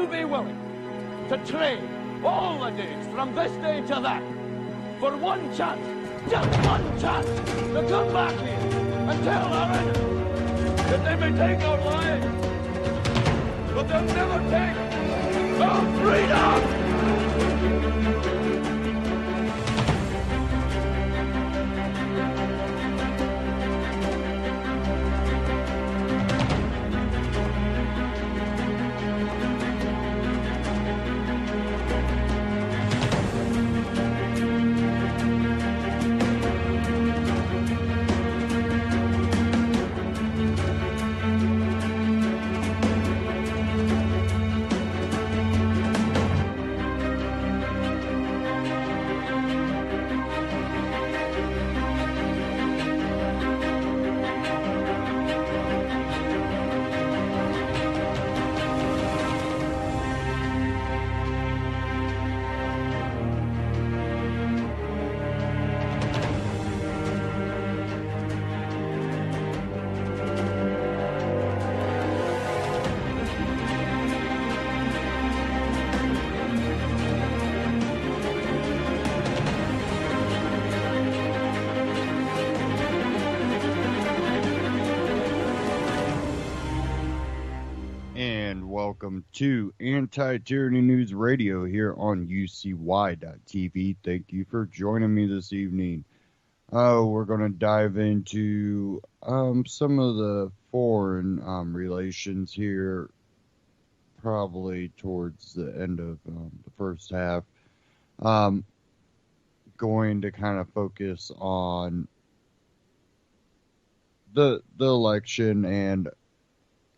you be willing to trade all the days from this day to that for one chance, just one chance, to come back here and tell our enemies that they may take our lives, but they'll never take our freedom! Welcome to Anti-Tyranny News Radio here on UCY.tv. Thank you for joining me this evening. We're going to dive into some of the foreign relations here, probably towards the end of the first half. Going to kind of focus on the election and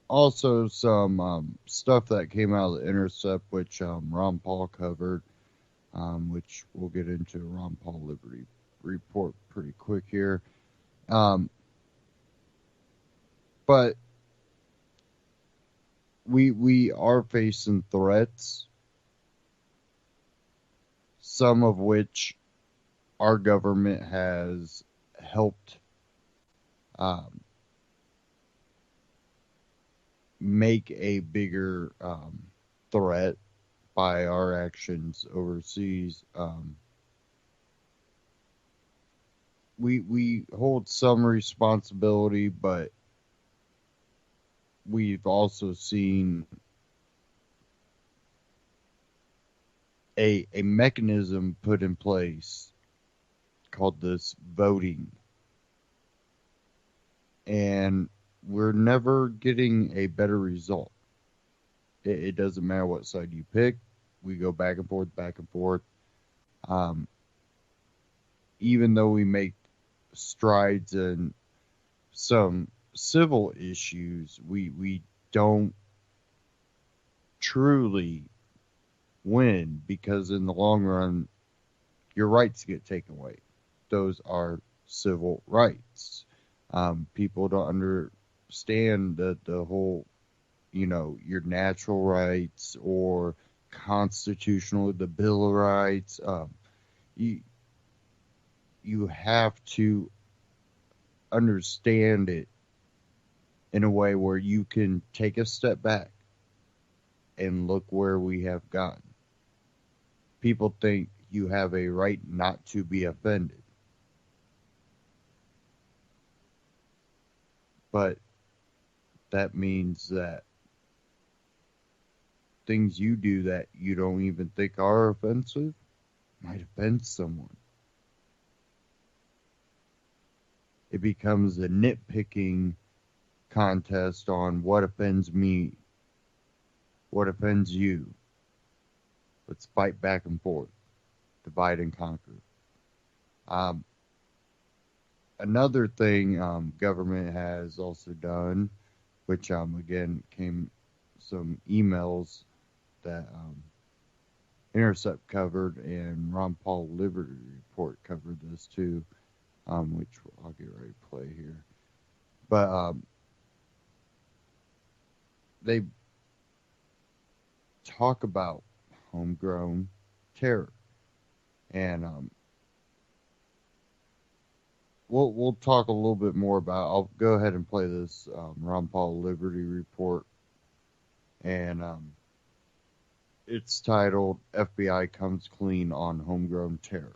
also some stuff that came out of the Intercept, which Ron Paul covered, which we'll get into Ron Paul Liberty Report pretty quick here. But we are facing threats, some of which our government has helped make a bigger threat by our actions overseas. We hold some responsibility, but we've also seen a mechanism put in place called this voting. And we're never getting a better result. It doesn't matter what side you pick. We go back and forth. Even though we make strides in some civil issues, we don't truly win, because in the long run, your rights get taken away. Those are civil rights. People don't understand the whole, your natural rights or constitutional, the Bill of Rights. You have to understand it in a way where you can take a step back and look where we have gotten. People think you have a right not to be offended. But that means that things you do that you don't even think are offensive might offend someone. It becomes a nitpicking contest on what offends me, what offends you. Let's fight back and forth, divide and conquer. Another thing government has also done, which again came some emails that Intercept covered, and Ron Paul Liberty Report covered this too, which I'll get ready to play here. But they talk about homegrown terror, and we'll talk a little bit more about. I'll go ahead and play this Ron Paul Liberty Report, and It's titled FBI Comes Clean on Homegrown Terror.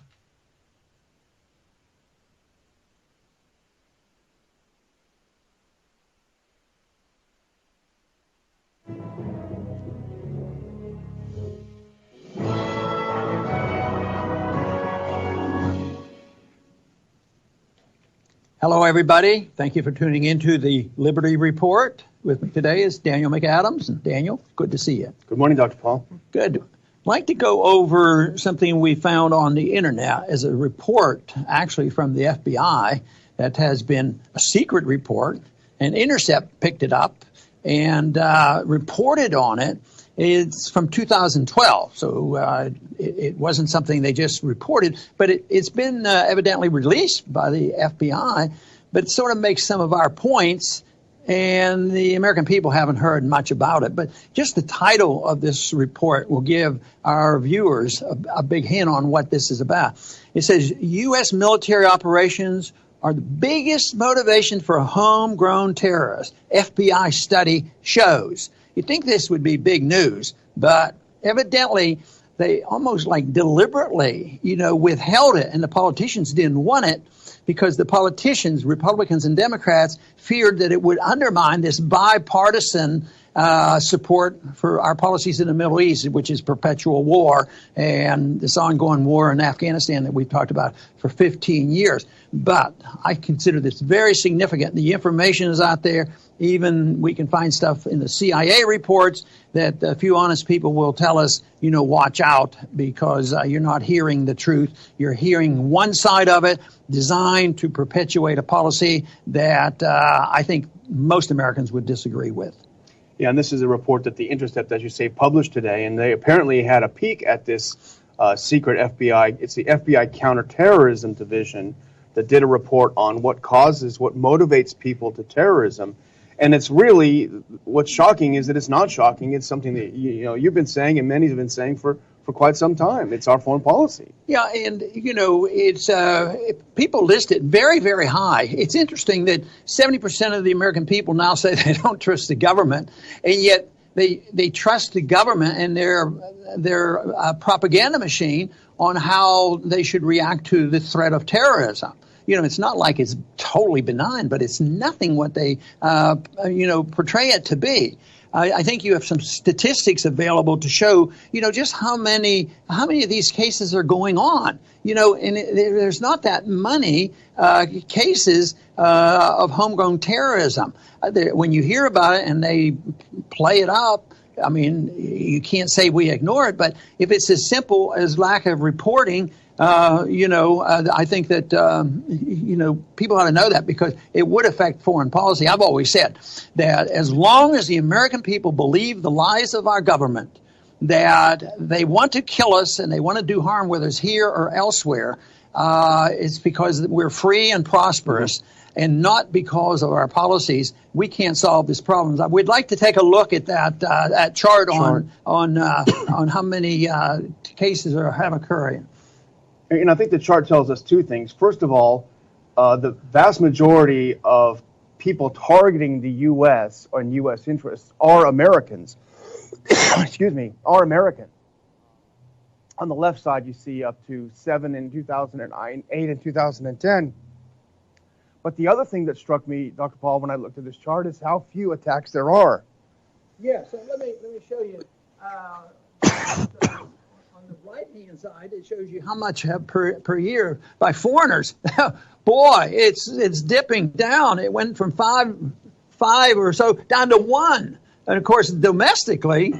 Hello, everybody. Thank you for tuning into the Liberty Report. With me today is Daniel McAdams. And Daniel, good to see you. Good morning, Dr. Paul. Good. I'd like to go over something we found on the internet as a report, actually from the FBI, that has been a secret report. And Intercept picked it up and reported on it. It's from 2012, so it wasn't something they just reported, but it's been evidently released by the FBI, but it sort of makes some of our points, and the American people haven't heard much about it. But just the title of this report will give our viewers a big hint on what this is about. It says, U.S. military operations are the biggest motivation for homegrown terrorists. FBI study shows. You'd think this would be big news, but evidently they almost like deliberately, withheld it, and the politicians didn't want it because the politicians, Republicans and Democrats, feared that it would undermine this bipartisan support for our policies in the Middle East, which is perpetual war and this ongoing war in Afghanistan that we've talked about for 15 years. But I consider this very significant. The information is out there. Even we can find stuff in the CIA reports that a few honest people will tell us, watch out because you're not hearing the truth. You're hearing one side of it designed to perpetuate a policy that I think most Americans would disagree with. Yeah, and this is a report that the Intercept, as you say, published today, and they apparently had a peek at this secret FBI. It's the FBI Counterterrorism Division that did a report on what motivates people to terrorism. And it's really, what's shocking is that it's not shocking. It's something that you've been saying and many have been saying for quite some time. It's our foreign policy. Yeah, and it's people list it very, very high. It's interesting that 70% of the American people now say they don't trust the government, and yet they trust the government and their propaganda machine on how they should react to the threat of terrorism. It's not like it's totally benign, but it's nothing what they, portray it to be. I think you have some statistics available to show, just how many of these cases are going on. And there's not that many cases of homegrown terrorism. When you hear about it and they play it up, I mean, you can't say we ignore it, but if it's as simple as lack of reporting, I think that, people ought to know that because it would affect foreign policy. I've always said that as long as the American people believe the lies of our government, that they want to kill us and they want to do harm, whether it's here or elsewhere, it's because we're free and prosperous. And not because of our policies, we can't solve these problems. We'd like to take a look at that chart on how many cases have occurred. And I think the chart tells us two things. First of all, the vast majority of people targeting the U.S. and U.S. interests are Americans. Are American. On the left side, you see up to 7 in 2009, 8 in 2010. But the other thing that struck me, Dr. Paul, when I looked at this chart is how few attacks there are. Yeah, so let me show you. On the right-hand side, it shows you how much per year by foreigners. Boy, it's dipping down. It went from five or so down to 1. And, of course, domestically,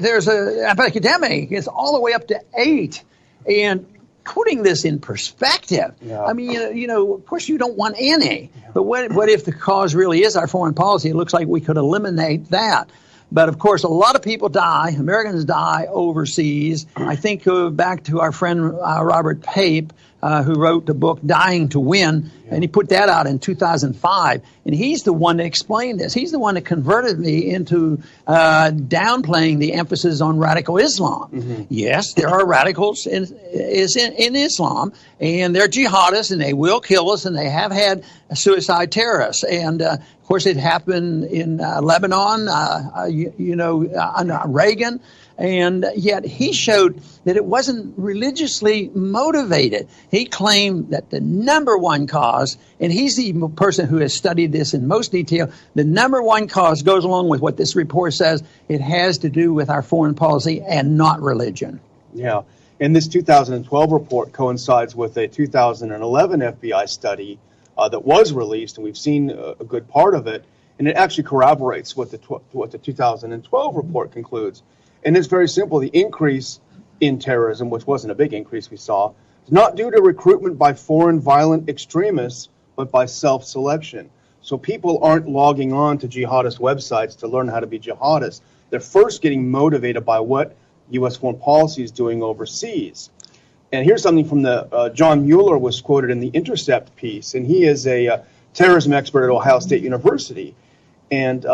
there's an epidemic. It's all the way up to 8. And putting this in perspective, yeah. I mean, of course you don't want any. Yeah. But what if the cause really is our foreign policy? It looks like we could eliminate that. But, of course, a lot of people die. Americans die overseas. I think back to our friend Robert Pape, who wrote the book Dying to Win, and he put that out in 2005. And he's the one that explained this. He's the one that converted me into downplaying the emphasis on radical Islam. Yes, there are radicals in Islam, and they're jihadists, and they will kill us, and they have had suicide terrorists. And of course, it happened in Lebanon, under Reagan. And yet he showed that it wasn't religiously motivated. He claimed that the number one cause, and he's the person who has studied this in most detail, the number one cause goes along with what this report says. It has to do with our foreign policy and not religion. Yeah. And this 2012 report coincides with a 2011 FBI study that was released, and we've seen a good part of it. And it actually corroborates what the 2012 report concludes. And it's very simple. The increase in terrorism, which wasn't a big increase we saw, is not due to recruitment by foreign violent extremists, but by self-selection. So people aren't logging on to jihadist websites to learn how to be jihadists. They're first getting motivated by what U.S. foreign policy is doing overseas. And here's something from the John Mueller was quoted in the Intercept piece, and he is a terrorism expert at Ohio State University. And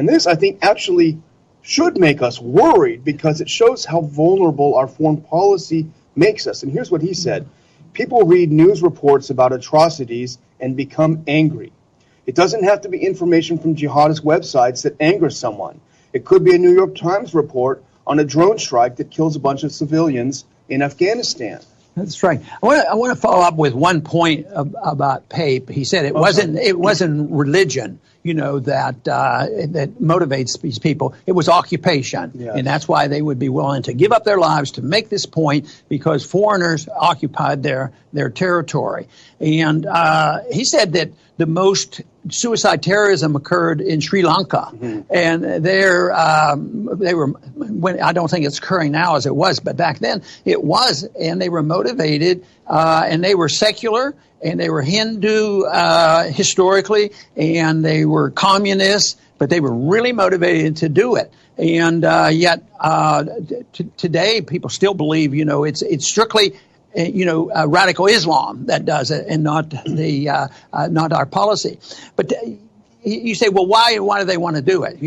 this, I think, actually should make us worried because it shows how vulnerable our foreign policy makes us. And here's what he said. People read news reports about atrocities and become angry. It doesn't have to be information from jihadist websites that angers someone. It could be a New York Times report on a drone strike that kills a bunch of civilians in Afghanistan. That's right. I want to follow up with one point about Pape. He said it wasn't religion, that motivates these people. It was occupation, and that's why they would be willing to give up their lives to make this point because foreigners occupied their territory. And he said that the most suicide terrorism occurred in Sri Lanka, and they were. I don't think it's occurring now as it was, but back then it was, and they were motivated, and they were secular, and they were Hindu historically, and they were communists, but they were really motivated to do it. And yet today, people still believe, it's strictly radical Islam that does it, and not our policy. But you say, well, why do they want to do it?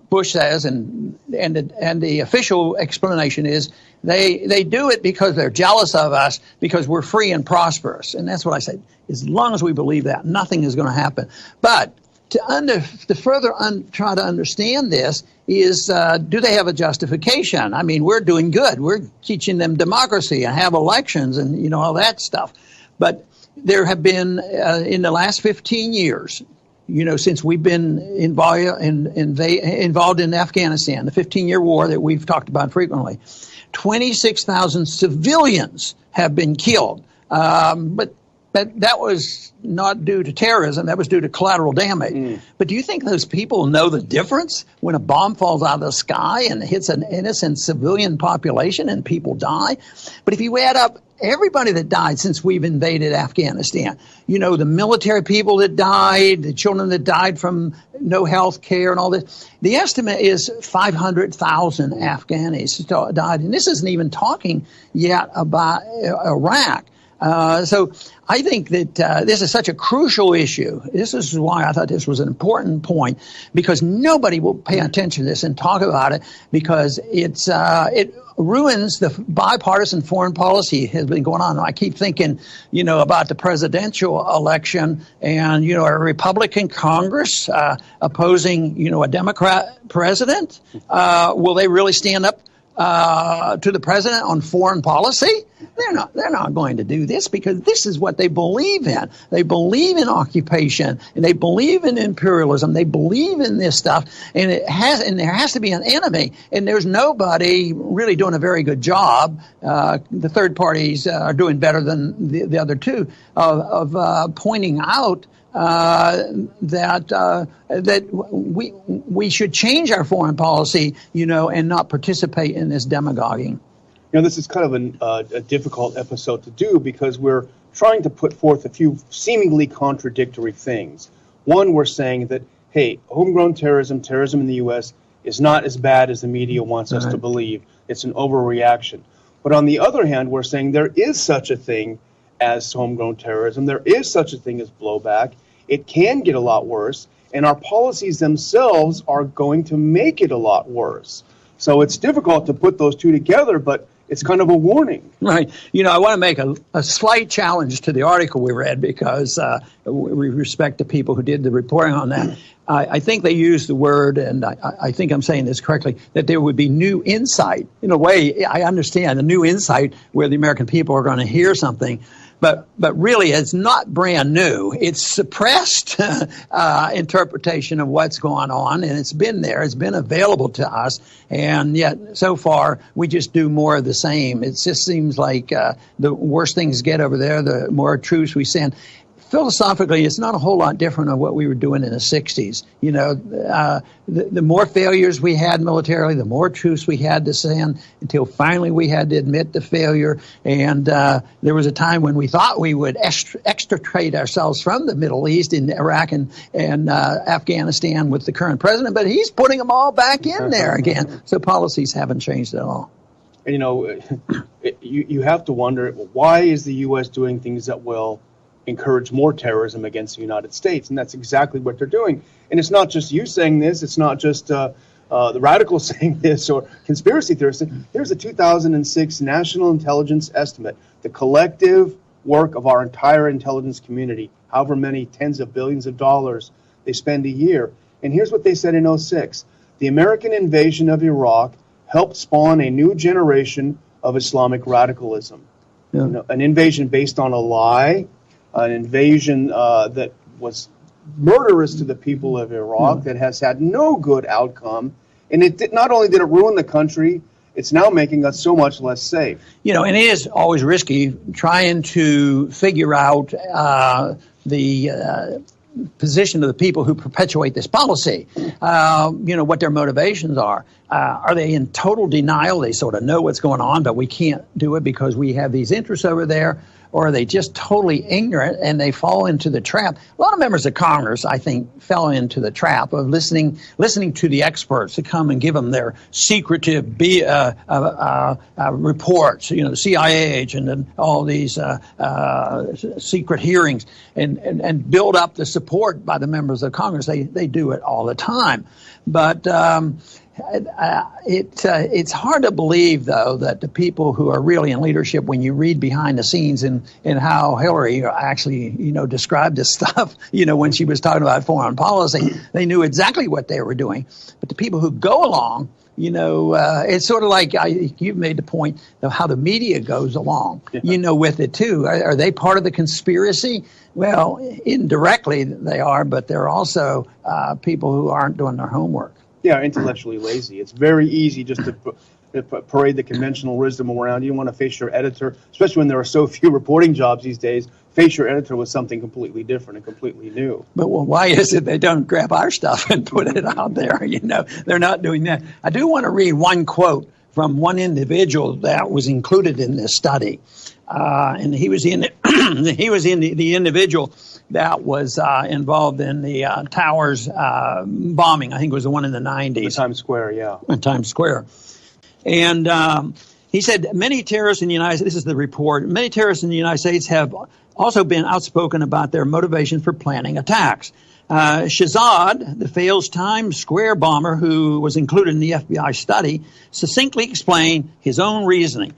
Bush says, and the official explanation is they do it because they're jealous of us because we're free and prosperous, and that's what I said. As long as we believe that, nothing is going to happen. But to further try to understand this is, do they have a justification? I mean, we're doing good. We're teaching them democracy and have elections and, all that stuff. But there have been, in the last 15 years, since we've been involved in Afghanistan, the 15-year war that we've talked about frequently, 26,000 civilians have been killed. But that was not due to terrorism. That was due to collateral damage. But do you think those people know the difference when a bomb falls out of the sky and hits an innocent civilian population and people die? But if you add up everybody that died since we've invaded Afghanistan, the military people that died, the children that died from no health care and all this, the estimate is 500,000 Afghanis died. And this isn't even talking yet about Iraq. So I think that this is such a crucial issue. This is why I thought this was an important point, because nobody will pay attention to this and talk about it, because it ruins the bipartisan foreign policy has been going on. I keep thinking, about the presidential election and, a Republican Congress opposing, a Democrat president. Will they really stand up to the president on foreign policy? They're not going to do this, because this is what they believe in. They believe in occupation, and they believe in imperialism. They believe in this stuff, and there has to be an enemy, and there's nobody really doing a very good job. The third parties are doing better than the other two of pointing out that we should change our foreign policy, and not participate in this demagoguing. This is kind of a difficult episode to do, because we're trying to put forth a few seemingly contradictory things. One, we're saying that, hey, homegrown terrorism in the U.S. is not as bad as the media wants us to believe. It's an overreaction. But on the other hand, we're saying there is such a thing as homegrown terrorism. There is such a thing as blowback. It can get a lot worse, and our policies themselves are going to make it a lot worse. So it's difficult to put those two together, but it's kind of a warning. Right. I want to make a slight challenge to the article we read because we respect the people who did the reporting on that. I think they used the word, and I think I'm saying this correctly, that there would be new insight. In a way, I understand a new insight where the American people are going to hear something. But really, it's not brand new. It's suppressed interpretation of what's going on, and it's been there. It's been available to us, and yet so far we just do more of the same. It just seems like the worse things get over there, the more troops we send. Philosophically, it's not a whole lot different of what we were doing in the 60s. The more failures we had militarily, the more troops we had to send until finally we had to admit the failure. And there was a time when we thought we would extricate ourselves from the Middle East in Iraq and Afghanistan with the current president, but he's putting them all back in there again. So policies haven't changed at all. And, you have to wonder, why is the U.S. doing things that will encourage more terrorism against the United States? And that's exactly what they're doing. And it's not just you saying this. It's not just the radicals saying this or conspiracy theorists. Here's a 2006 National Intelligence Estimate, the collective work of our entire intelligence community, however many tens of billions of dollars they spend a year. And here's what they said in 2006. The American invasion of Iraq helped spawn a new generation of Islamic radicalism. Yeah. An invasion based on a lie, an invasion that was murderous to the people of Iraq, that has had no good outcome. And not only did it ruin the country, it's now making us so much less safe. And it is always risky trying to figure out the position of the people who perpetuate this policy, what their motivations are. Are they in total denial? They sort of know what's going on, but we can't do it because we have these interests over there. Or are they just totally ignorant and they fall into the trap? A lot of members of Congress, I think, fell into the trap of listening to the experts to come and give them their secretive reports, the CIA agent and all these secret hearings and build up the support by the members of Congress. They do it all the time. But it's hard to believe, though, that the people who are really in leadership, when you read behind the scenes and how Hillary actually, described this stuff, when she was talking about foreign policy, they knew exactly what they were doing. But the people who go along, it's sort of like you've made the point of how the media goes along, with it, too. Are they part of the conspiracy? Well, indirectly they are, but they're also people who aren't doing their homework. Yeah, intellectually lazy. It's very easy just to parade the conventional wisdom around. You don't want to face your editor, especially when there are so few reporting jobs these days. Face your editor with something completely different and completely new. But why is it they don't grab our stuff and put it out there? They're not doing that. I do want to read one quote from one individual that was included in this study, and he was in the individual that was involved in the towers bombing. I think it was the one in the 90s. The Times Square, yeah. In Times Square. And he said many terrorists in the United States, this is the report, many terrorists in the United States have also been outspoken about their motivation for planning attacks. Shahzad, the failed Times Square bomber who was included in the FBI study, succinctly explained his own reasoning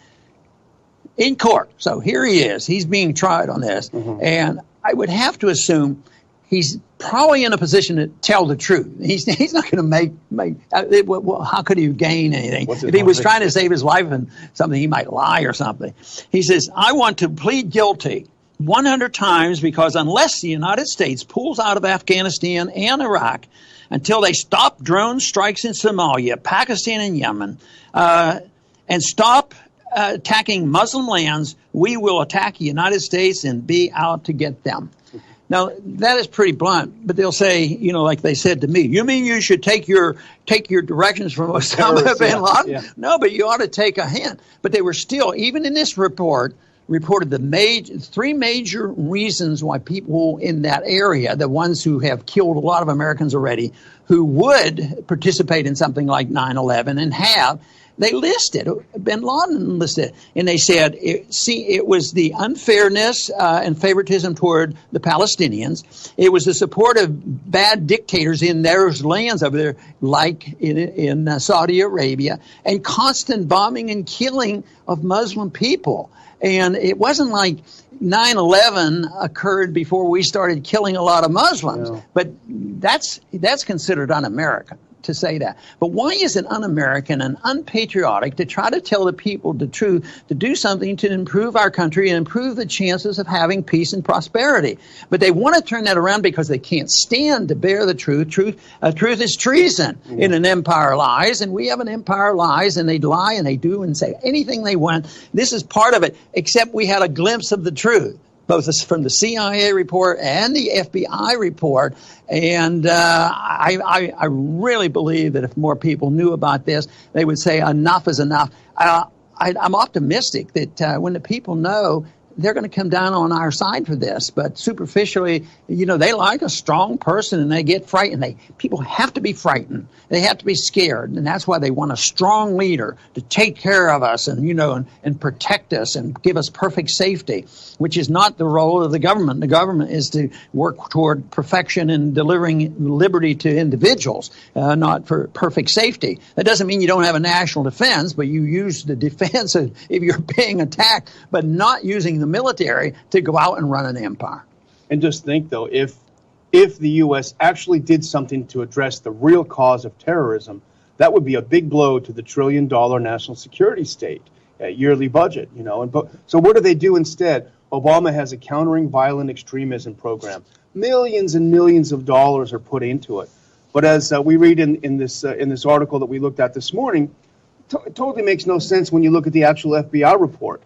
in court. So here he is. He's being tried on this. Mm-hmm. And I would have to assume he's probably in a position to tell the truth. He's not going to make how could he gain anything? If he was trying to save his life and something, he might lie or something. He says, I want to plead guilty 100 times because unless the United States pulls out of Afghanistan and Iraq until they stop drone strikes in Somalia, Pakistan, and Yemen, and stop attacking Muslim lands, we will attack the United States and be out to get them. Now, that is pretty blunt, but they'll say, like they said to me, you mean you should take your directions from Osama bin Laden? Yeah. No, but you ought to take a hint. But they were still, even in this report, reported the three major reasons why people in that area, the ones who have killed a lot of Americans already, who would participate in something like 9/11 and have, they listed, bin Laden listed, and they said, it was the unfairness and favoritism toward the Palestinians. It was the support of bad dictators in those lands over there, like in Saudi Arabia, and constant bombing and killing of Muslim people. And it wasn't like 9/11 occurred before we started killing a lot of Muslims, but that's considered un-American to say that. But why is it un-American and unpatriotic to try to tell the people the truth, to do something to improve our country and improve the chances of having peace and prosperity? But they want to turn that around because they can't stand to bear the truth. Truth is treason in an empire lies, and we have an empire lies, and they lie and they do and say anything they want. This is part of it, except we had a glimpse of the truth, both from the CIA report and the FBI report. And I really believe that if more people knew about this, they would say enough is enough. I'm optimistic that when the people know, they're going to come down on our side for this. But superficially, they like a strong person and they get frightened. People have to be frightened. They have to be scared. And that's why they want a strong leader to take care of us and, and protect us and give us perfect safety, which is not the role of the government. The government is to work toward perfection and delivering liberty to individuals, not for perfect safety. That doesn't mean you don't have a national defense, but you use the defense if you're being attacked, but not using the military to go out and run an empire. And just think, though, if the U.S. actually did something to address the real cause of terrorism, that would be a big blow to the $1 trillion national security state yearly budget. So what do they do instead? Obama has a countering violent extremism program. Millions and millions of dollars are put into it. But as we read in this article that we looked at this morning, it totally makes no sense when you look at the actual FBI report.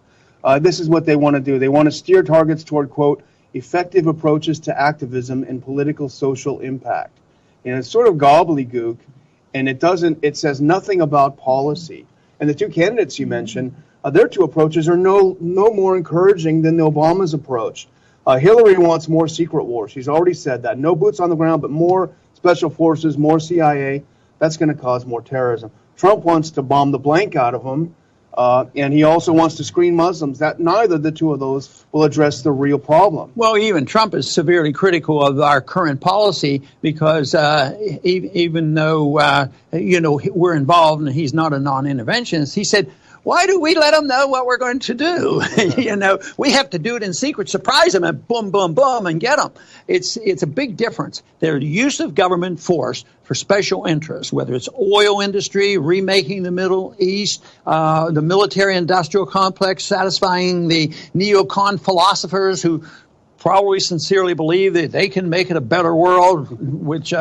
This is what they want to do. They want to steer targets toward, quote, effective approaches to activism and political social impact. It's sort of gobbledygook, and it says nothing about policy. And the two candidates you mentioned, their two approaches are no more encouraging than Obama's approach. Hillary wants more secret war. She's already said that. No boots on the ground, but more special forces, more CIA. That's going to cause more terrorism. Trump wants to bomb the blank out of them. And he also wants to screen Muslims. That neither the two of those will address the real problem. Well, even Trump is severely critical of our current policy because even though we're involved and he's not a non-interventionist, he said, why do we let them know what we're going to do? We have to do it in secret, surprise them, and boom, boom, boom, and get them. It's a big difference. Their use of government force for special interests, whether it's oil industry, remaking the Middle East, the military-industrial complex, satisfying the neocon philosophers who probably sincerely believe that they can make it a better world, which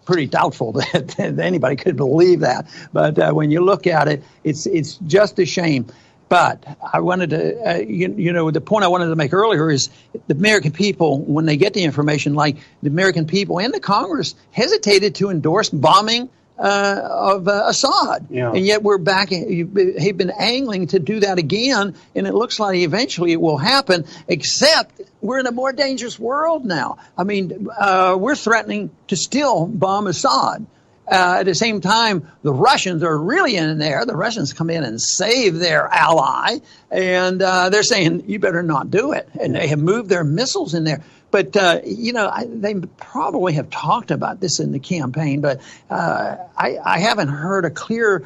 pretty doubtful that anybody could believe that. But when you look at it, it's just a shame. But I wanted to, the point I wanted to make earlier is the American people, when they get the information, like the American people and the Congress hesitated to endorse bombing of Assad. Yeah. And yet we're back. He've been angling to do that again, and it looks like eventually it will happen, except we're in a more dangerous world now. I mean, we're threatening to still bomb Assad. At the same time, the Russians are really in there. The Russians come in and save their ally, and they're saying, you better not do it. And they have moved their missiles in there. But, they probably have talked about this in the campaign, but I haven't heard a clear,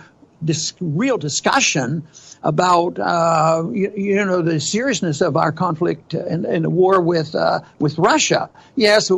real discussion about, the seriousness of our conflict and the war with Russia. Yes,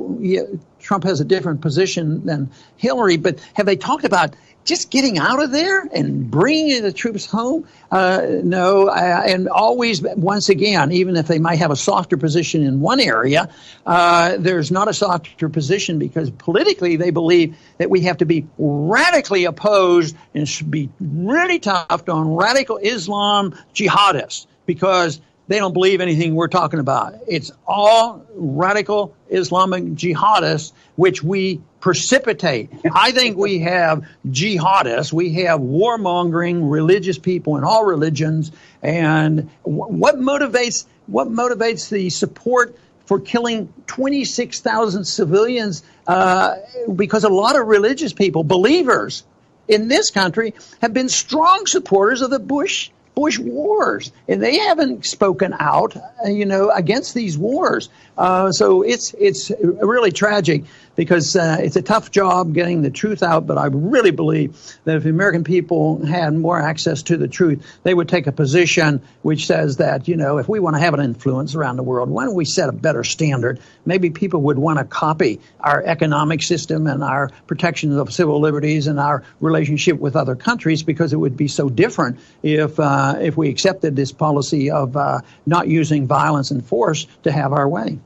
Trump has a different position than Hillary, but have they talked about just getting out of there and bringing the troops home? No, and always, once again, even if they might have a softer position in one area, there's not a softer position because politically they believe that we have to be radically opposed and should be really tough on radical Islam jihadists because they don't believe anything we're talking about. It's all radical Islamic jihadists, which we precipitate. I think we have jihadists. We have warmongering religious people in all religions. And what motivates the support for killing 26,000 civilians? Because a lot of religious people, believers, in this country have been strong supporters of the Bush wars, and they haven't spoken out, against these wars. So it's really tragic, because it's a tough job getting the truth out. But I really believe that if the American people had more access to the truth, they would take a position which says that, if we want to have an influence around the world, why don't we set a better standard? Maybe people would want to copy our economic system and our protection of civil liberties and our relationship with other countries, because it would be so different if we accepted this policy of not using violence and force to have our way.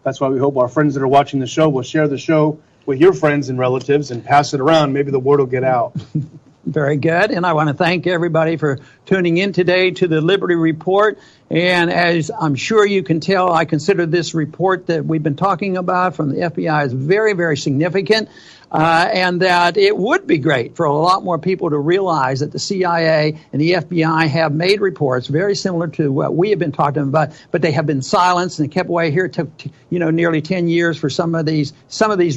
That's why we hope our friends that are watching the show will share the show with your friends and relatives and pass it around. Maybe the word will get out. Very good. And I want to thank everybody for tuning in today to the Liberty Report. And as I'm sure you can tell, I consider this report that we've been talking about from the FBI as very, very significant. And that it would be great for a lot more people to realize that the CIA and the FBI have made reports very similar to what we have been talking about, but they have been silenced and kept away. Here it took, nearly 10 years for some of these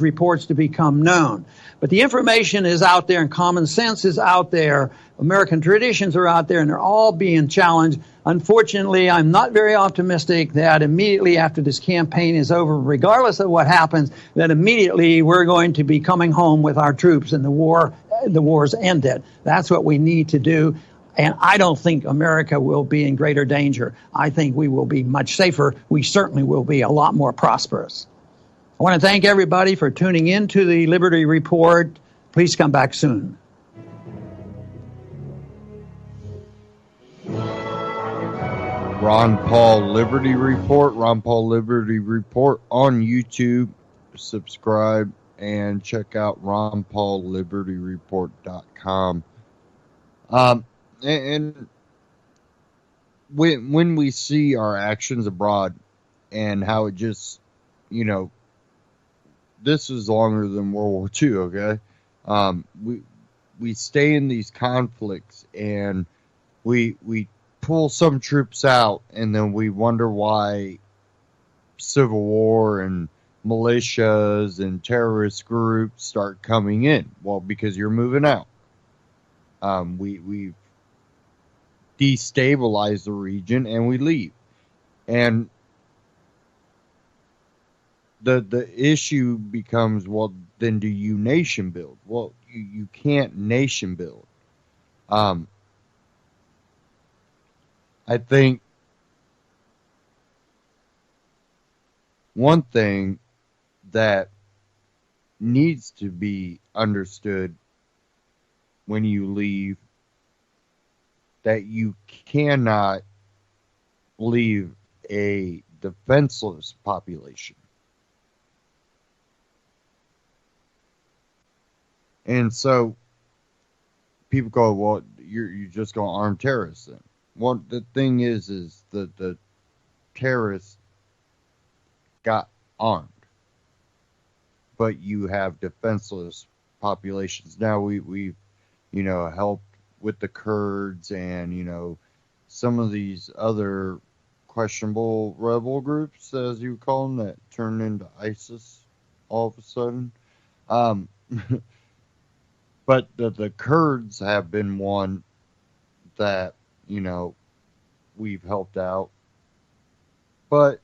reports to become known. But the information is out there, and common sense is out there. American traditions are out there, and they're all being challenged. Unfortunately, I'm not very optimistic that immediately after this campaign is over, regardless of what happens, that immediately we're going to be coming home with our troops and the war's ended. That's what we need to do. And I don't think America will be in greater danger. I think we will be much safer. We certainly will be a lot more prosperous. I want to thank everybody for tuning in to the Liberty Report. Please come back soon. Ron Paul Liberty Report, Ron Paul Liberty Report on YouTube. Subscribe and check out ronpaullibertyreport.com. And when we see our actions abroad and how it just, this is longer than World War II, okay? We stay in these conflicts, and we pull some troops out, and then we wonder why civil war and militias and terrorist groups start coming in. Well, because you're moving out. We've destabilized the region, and we leave. And the issue becomes, well, then do you nation build? Well, you can't nation build. I think one thing that needs to be understood when you leave, that you cannot leave a defenseless population. And so people go, well, you're just going to arm terrorists then. Well, the thing is the terrorists got armed, but you have defenseless populations. Now we've helped with the Kurds and, some of these other questionable rebel groups, as you call them, that turned into ISIS all of a sudden. But the Kurds have been one that, we've helped out. But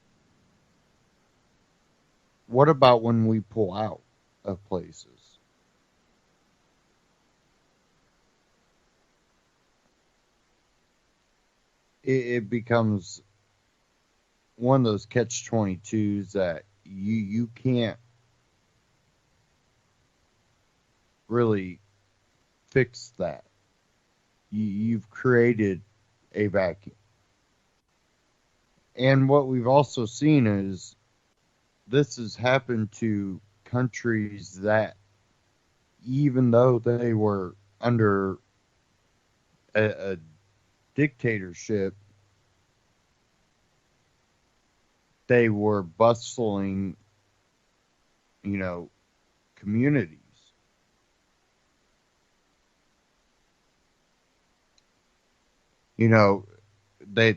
what about when we pull out of places? It becomes one of those catch-22s that you can't really fix that. You've created a vacuum. And what we've also seen is this has happened to countries that, even though they were under a dictatorship, they were bustling, communities.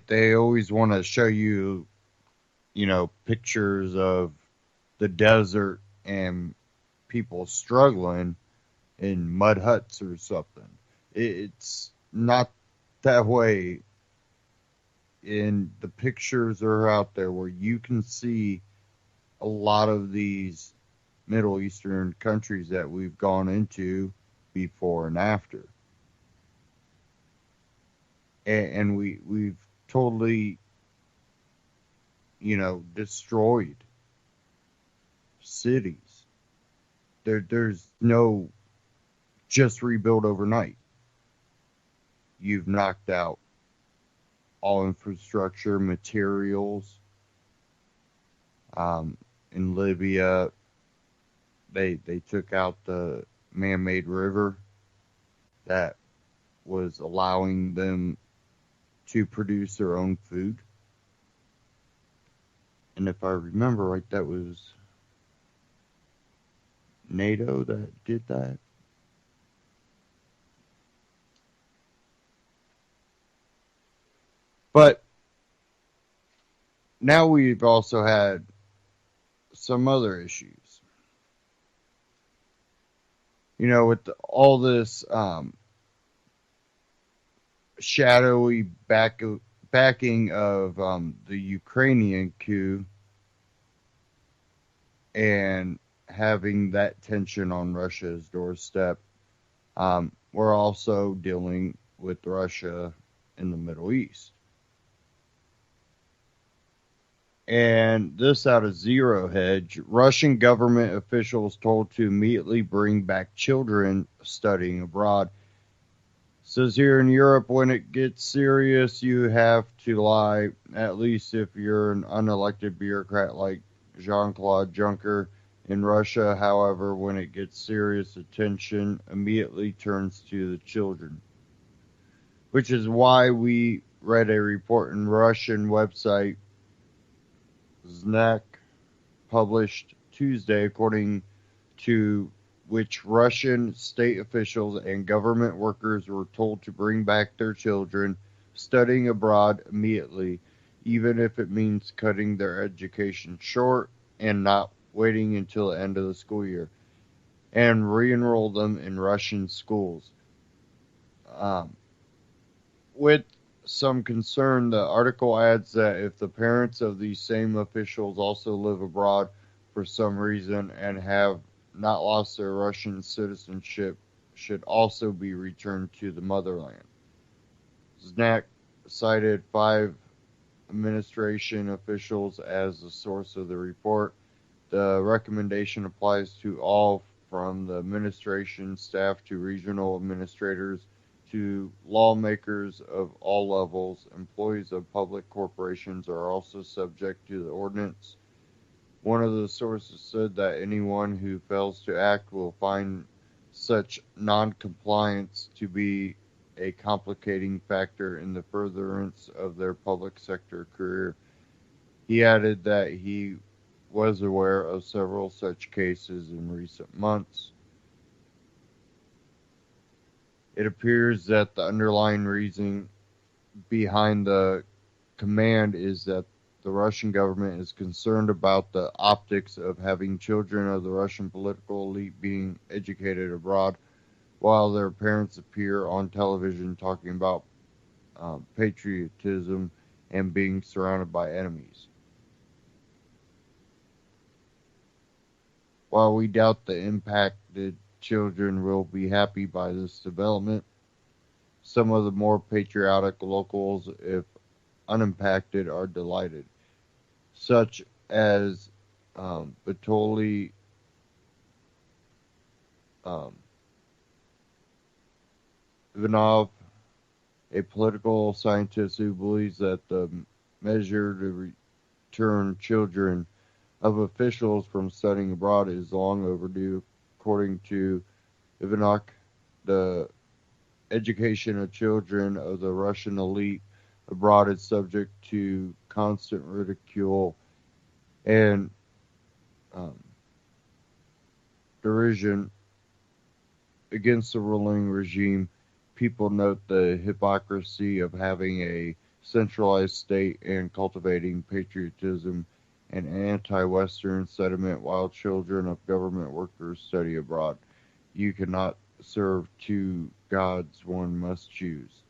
They always want to show you, pictures of the desert and people struggling, in mud huts or something. It's not that way. And the pictures are out there where you can see a lot of these Middle Eastern countries that we've gone into before and after. And we've totally, destroyed cities. There's no just rebuild overnight. You've knocked out all infrastructure, materials. In Libya, they took out the man-made river that was allowing them to produce their own food. And if I remember right, that was NATO that did that. But now we've also had some other issues. With all this shadowy backing of the Ukrainian coup and having that tension on Russia's doorstep, we're also dealing with Russia in the Middle East. And this out of Zero Hedge, Russian government officials told to immediately bring back children studying abroad. Says here in Europe, when it gets serious, you have to lie, at least if you're an unelected bureaucrat like Jean-Claude Juncker. In Russia, however, when it gets serious, attention immediately turns to the children. Which is why we read a report in Russian website Znak published Tuesday, according to which Russian state officials and government workers were told to bring back their children studying abroad immediately, even if it means cutting their education short and not waiting until the end of the school year, and re-enroll them in Russian schools. With some concern, the article adds that if the parents of these same officials also live abroad for some reason and have not lost their Russian citizenship, should also be returned to the motherland. Znak cited 5 administration officials as the source of the report. The recommendation applies to all, from the administration staff to regional administrators to lawmakers of all levels. Employees of public corporations are also subject to the ordinance. One of the sources said that anyone who fails to act will find such non-compliance to be a complicating factor in the furtherance of their public sector career. He added that he was aware of several such cases in recent months. It appears that the underlying reason behind the command is that the Russian government is concerned about the optics of having children of the Russian political elite being educated abroad while their parents appear on television talking about patriotism and being surrounded by enemies. While we doubt the impacted children will be happy by this development, some of the more patriotic locals, if unimpacted, are delighted, such as Batoli Ivanov, a political scientist who believes that the measure to return children of officials from studying abroad is long overdue. According to Ivanov, the education of children of the Russian elite abroad is subject to constant ridicule and derision against the ruling regime. People note the hypocrisy of having a centralized state and cultivating patriotism and anti-Western sentiment while children of government workers study abroad. You cannot serve two gods one must choose.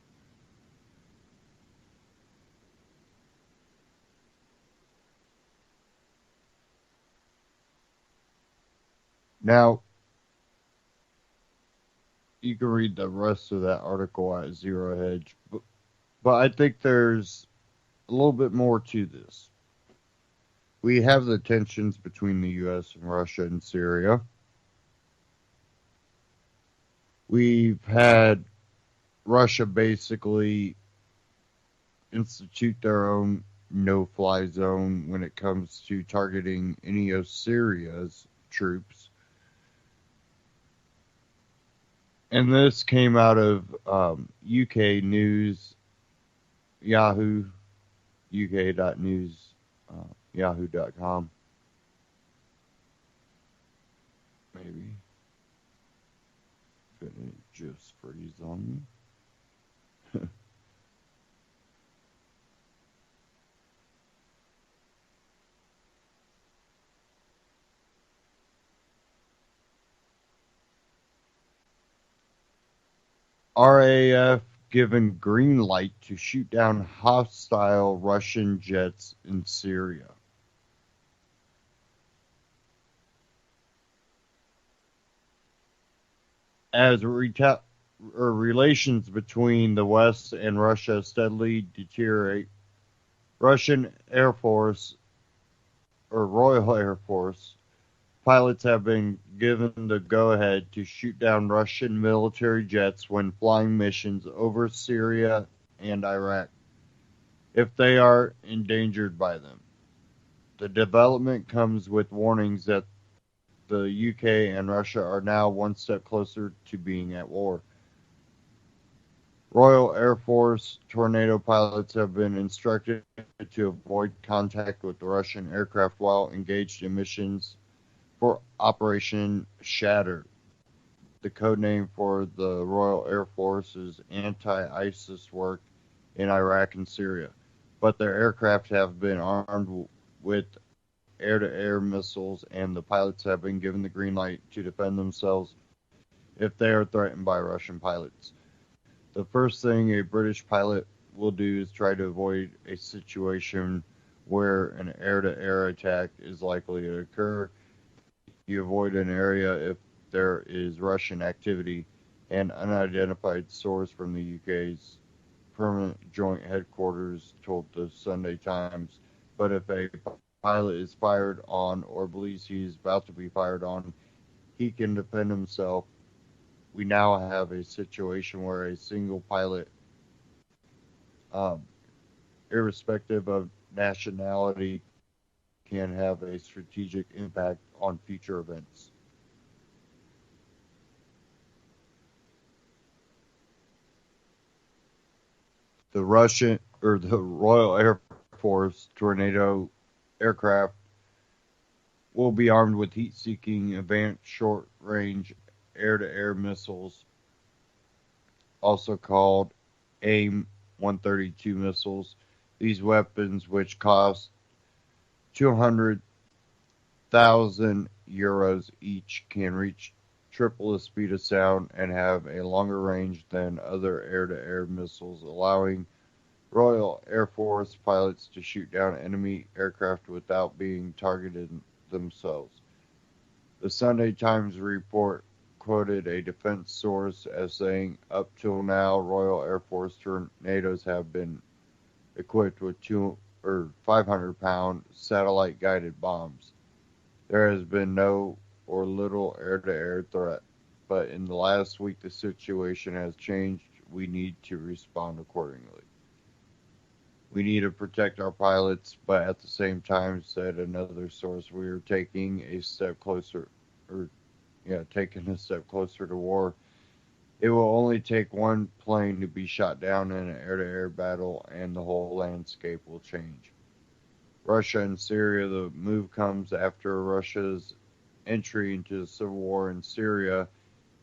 Now, you can read the rest of that article at Zero Hedge, but I think there's a little bit more to this. We have the tensions between the U.S. and Russia and Syria. We've had Russia basically institute their own no-fly zone when it comes to targeting any of Syria's troops. And this came out of UK News, Yahoo, uk.news, yahoo.com. Maybe. Couldn't it just freeze on me? RAF given green light to shoot down hostile Russian jets in Syria. As relations between the West and Russia steadily deteriorate, Russian Air Force, or Royal Air Force, pilots have been given the go-ahead to shoot down Russian military jets when flying missions over Syria and Iraq, if they are endangered by them. The development comes with warnings that the UK and Russia are now one step closer to being at war. Royal Air Force Tornado pilots have been instructed to avoid contact with the Russian aircraft while engaged in missions for Operation Shatter. The code name for the Royal Air Force's anti-ISIS work in Iraq and Syria, but their aircraft have been armed with air-to-air missiles, and the pilots have been given the green light to defend themselves if they are threatened by Russian pilots. The first thing a British pilot will do is try to avoid a situation where an air-to-air attack is likely to occur. You avoid an area if there is Russian activity. An unidentified source from the UK's Permanent Joint Headquarters told the Sunday Times. But if a pilot is fired on or believes he is about to be fired on, he can defend himself. We now have a situation where a single pilot, irrespective of nationality, can have a strategic impact on future events. The Royal Air Force Tornado aircraft will be armed with heat-seeking advanced short-range air-to-air missiles, also called AIM-132 missiles. These weapons, which cost 200,000 euros each, can reach triple the speed of sound and have a longer range than other air-to-air missiles, allowing Royal Air Force pilots to shoot down enemy aircraft without being targeted themselves. The Sunday Times report quoted a defense source as saying, up till now, Royal Air Force Tornadoes have been equipped with 500-pound satellite-guided bombs. There has been no or little air-to-air threat, but in the last week the situation has changed. We need to respond accordingly. We need to protect our pilots, but at the same time, said another source, we are taking a step closer to war. It will only take one plane to be shot down in an air-to-air battle, and the whole landscape will change. Russia and Syria. The move comes after Russia's entry into the civil war in Syria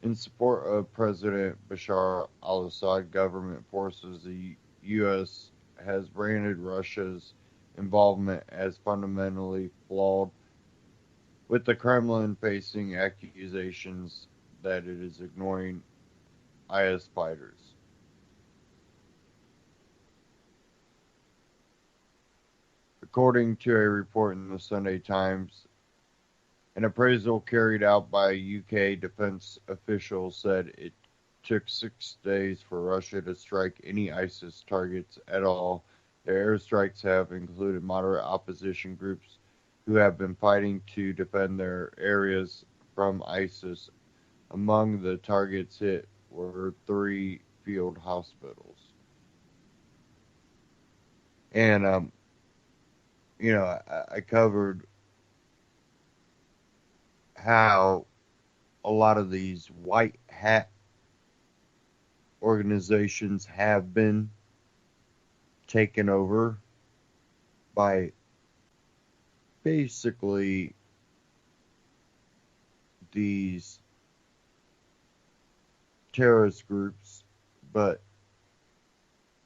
in support of President Bashar al-Assad government forces. The U.S. has branded Russia's involvement as fundamentally flawed, with the Kremlin facing accusations that it is ignoring IS fighters. According to a report in the Sunday Times, an appraisal carried out by UK defense officials said it took 6 days for Russia to strike any ISIS targets at all. Their airstrikes have included moderate opposition groups who have been fighting to defend their areas from ISIS. Among the targets hit were 3 field hospitals. And, I covered how a lot of these white hat organizations have been taken over by basically these terrorist groups, but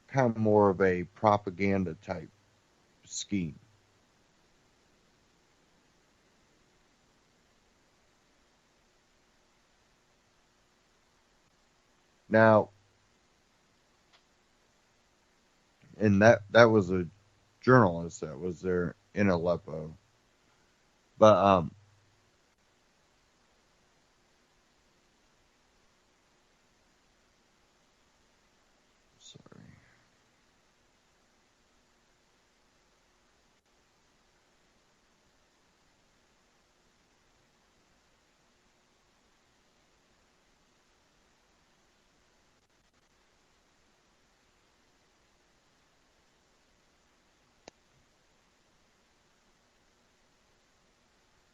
kind of more of a propaganda type scheme. Now, and that was a journalist that was there in Aleppo, but sorry.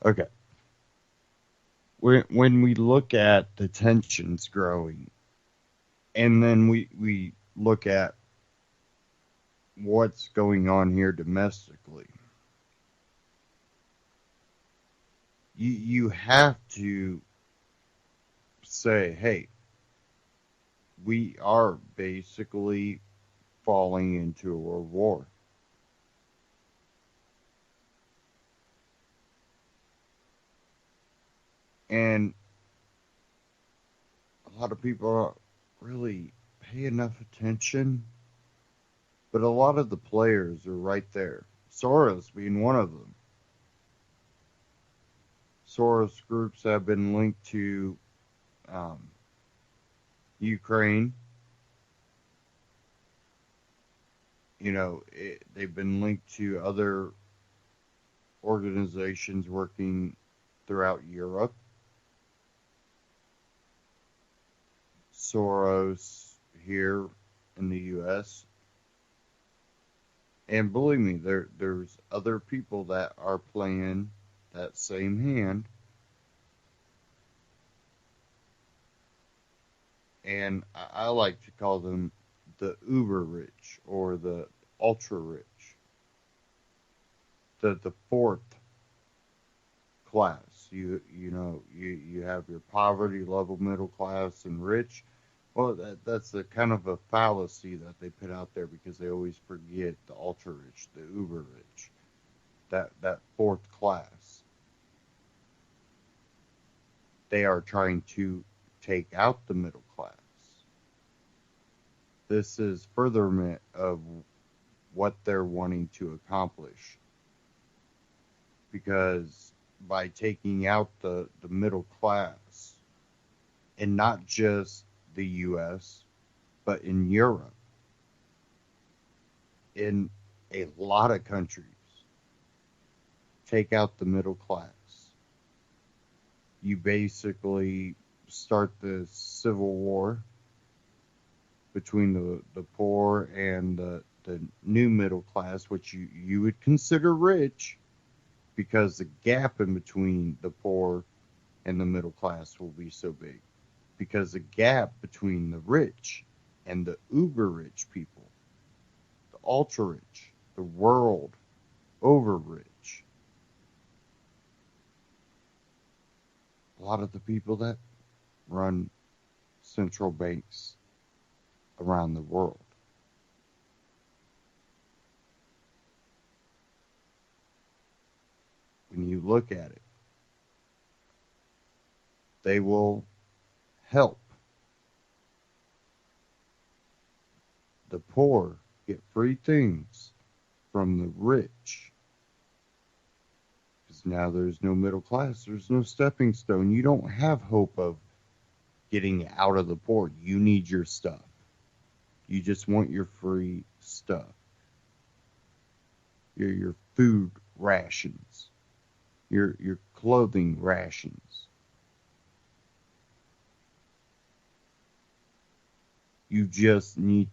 Okay. When we look at the tensions growing, and then we look at what's going on here domestically, you have to say, hey, we are basically falling into a world war. And a lot of people don't really pay enough attention, but a lot of the players are right there. Soros being one of them. Soros groups have been linked to Ukraine. They've been linked to other organizations working throughout Europe. Soros here in the U.S. And believe me, there's other people that are playing that same hand. And I like to call them the uber rich or the ultra rich. The fourth class. You have your poverty level, middle class, and rich. Well, that's a kind of a fallacy that they put out there because they always forget the ultra rich, the uber rich, that fourth class. They are trying to take out the middle class. This is furtherment of what they're wanting to accomplish. Because by taking out the middle class, and not just the U.S., but in Europe, in a lot of countries, take out the middle class. You basically start this civil war between the poor and the new middle class, which you would consider rich, because the gap in between the poor and the middle class will be so big. Because the gap between the rich and the uber rich people, the ultra rich, the world over rich, a lot of the people that run central banks around the world. When you look at it, they will help. The poor get free things from the rich. Because now there's no middle class, there's no stepping stone. You don't have hope of getting out of the poor. You need your stuff. You just want your free stuff. Your food rations. Your clothing rations. You just need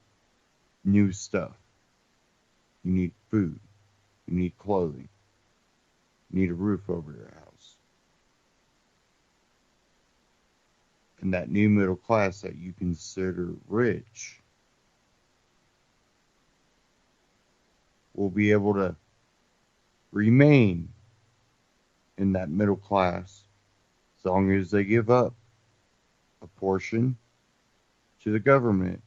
new stuff. You need food. You need clothing. You need a roof over your house. And that new middle class that you consider rich will be able to remain in that middle class as long as they give up a portion to the government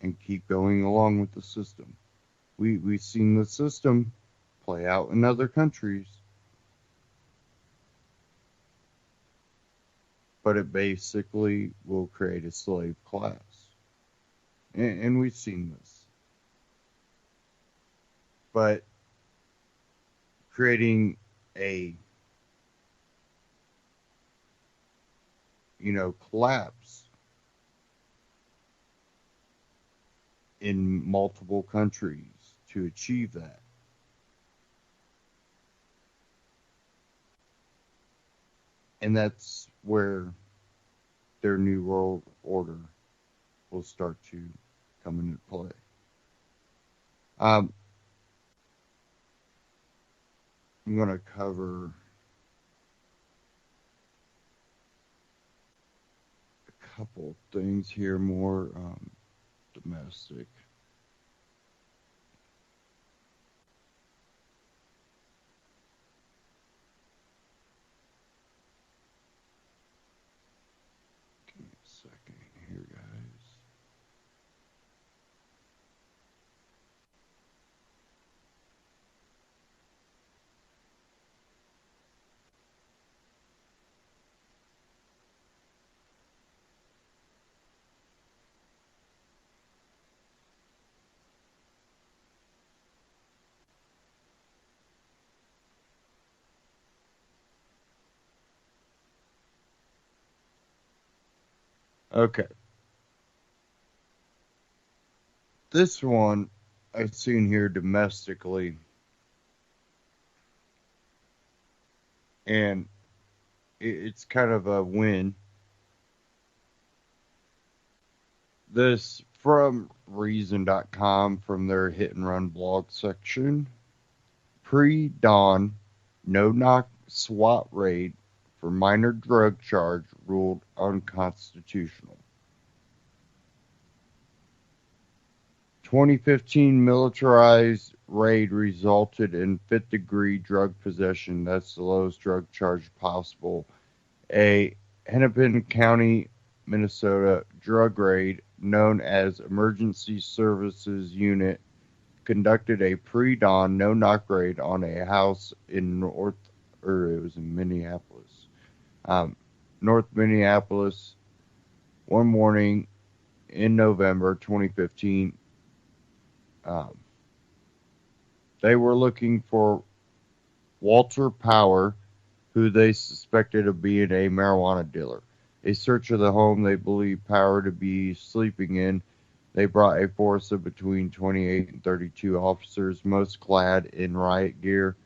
and keep going along with the system. We've seen the system play out in other countries, but it basically will create a slave class. And we've seen this. But creating a, collapse in multiple countries to achieve that. And that's where their new world order will start to come into play. I'm going to cover a couple things here more domestic. Give me a second here, guys. Okay. This one I've seen here domestically, and it's kind of a win. This from Reason.com from their hit and run blog section. Pre-dawn, no-knock SWAT raid for minor drug charge ruled unconstitutional. 2015 militarized raid resulted in fifth-degree drug possession. That's the lowest drug charge possible. A Hennepin County, Minnesota drug raid known as Emergency Services Unit conducted a pre-dawn no-knock raid on a house in Minneapolis. North Minneapolis one morning in November 2015. They were looking for Walter Power, who they suspected of being a marijuana dealer. A search of the home they believed Power to be sleeping in. They brought a force of between 28 and 32 officers, most clad in riot gear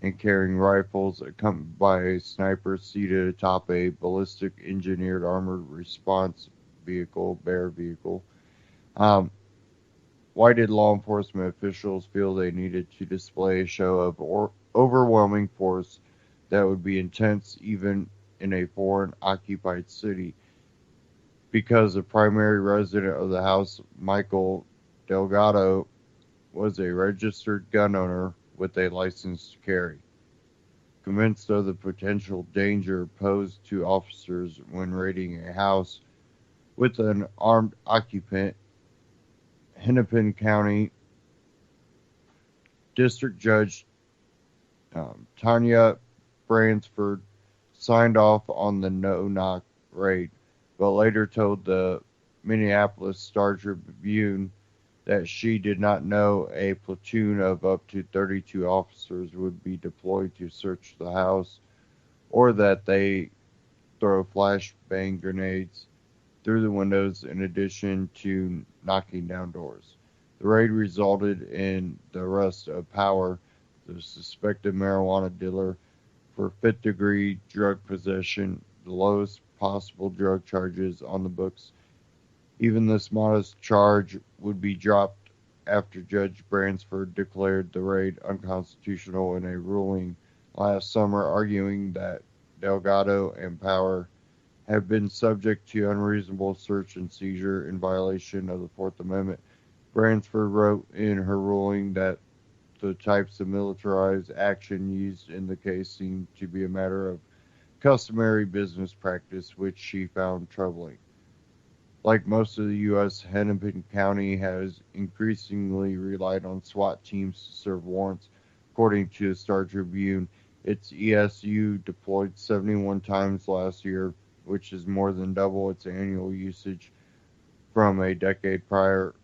and carrying rifles, accompanied by a sniper seated atop a ballistic engineered armored response vehicle, bear vehicle. Why did law enforcement officials feel they needed to display a show of overwhelming force that would be intense even in a foreign occupied city? Because the primary resident of the house, Michael Delgado, was a registered gun owner with a license to carry. Convinced of the potential danger posed to officers when raiding a house with an armed occupant, Hennepin County District Judge Tanya Bransford signed off on the no-knock raid, but later told the Minneapolis Star-Tribune that she did not know a platoon of up to 32 officers would be deployed to search the house, or that they throw flashbang grenades through the windows in addition to knocking down doors. The raid resulted in the arrest of Power, the suspected marijuana dealer, for fifth-degree drug possession, the lowest possible drug charges on the books. Even this modest charge would be dropped after Judge Bransford declared the raid unconstitutional in a ruling last summer, arguing that Delgado and Power have been subject to unreasonable search and seizure in violation of the Fourth Amendment. Bransford wrote in her ruling that the types of militarized action used in the case seemed to be a matter of customary business practice, which she found troubling. Like most of the U.S., Hennepin County has increasingly relied on SWAT teams to serve warrants. According to the Star-Tribune, its ESU deployed 71 times last year, which is more than double its annual usage from a decade prior.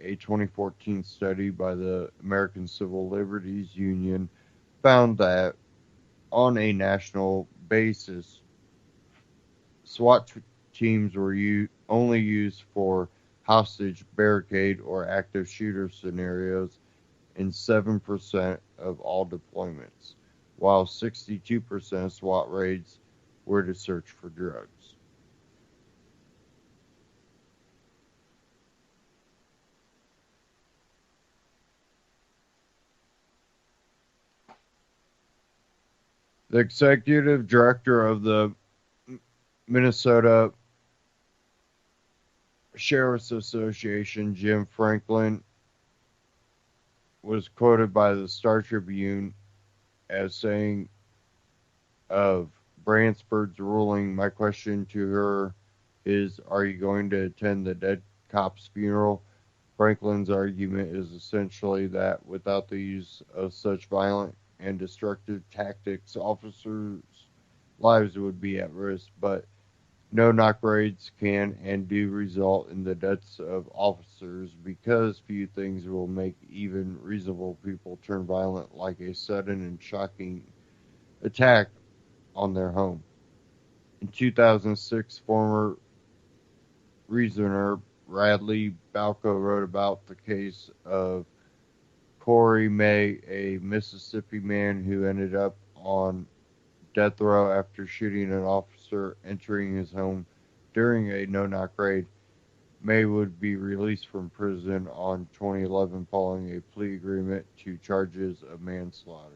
A 2014 study by the American Civil Liberties Union found that on a national basis, SWAT teams were only used for hostage, barricade, or active shooter scenarios in 7% of all deployments, while 62% of SWAT raids were to search for drugs. The executive director of the Minnesota Sheriff's Association, Jim Franklin, was quoted by the Star-Tribune as saying of Bransford's ruling, "My question to her is, are you going to attend the dead cop's funeral?" Franklin's argument is essentially that without the use of such violent and destructive tactics, officers' lives would be at risk, but no-knock raids can and do result in the deaths of officers because few things will make even reasonable people turn violent like a sudden and shocking attack on their home. In 2006, former reasoner Bradley Balco wrote about the case of Corey May, a Mississippi man who ended up on death row after shooting an officer entering his home during a no-knock raid. May would be released from prison on 2011 following a plea agreement to charges of manslaughter.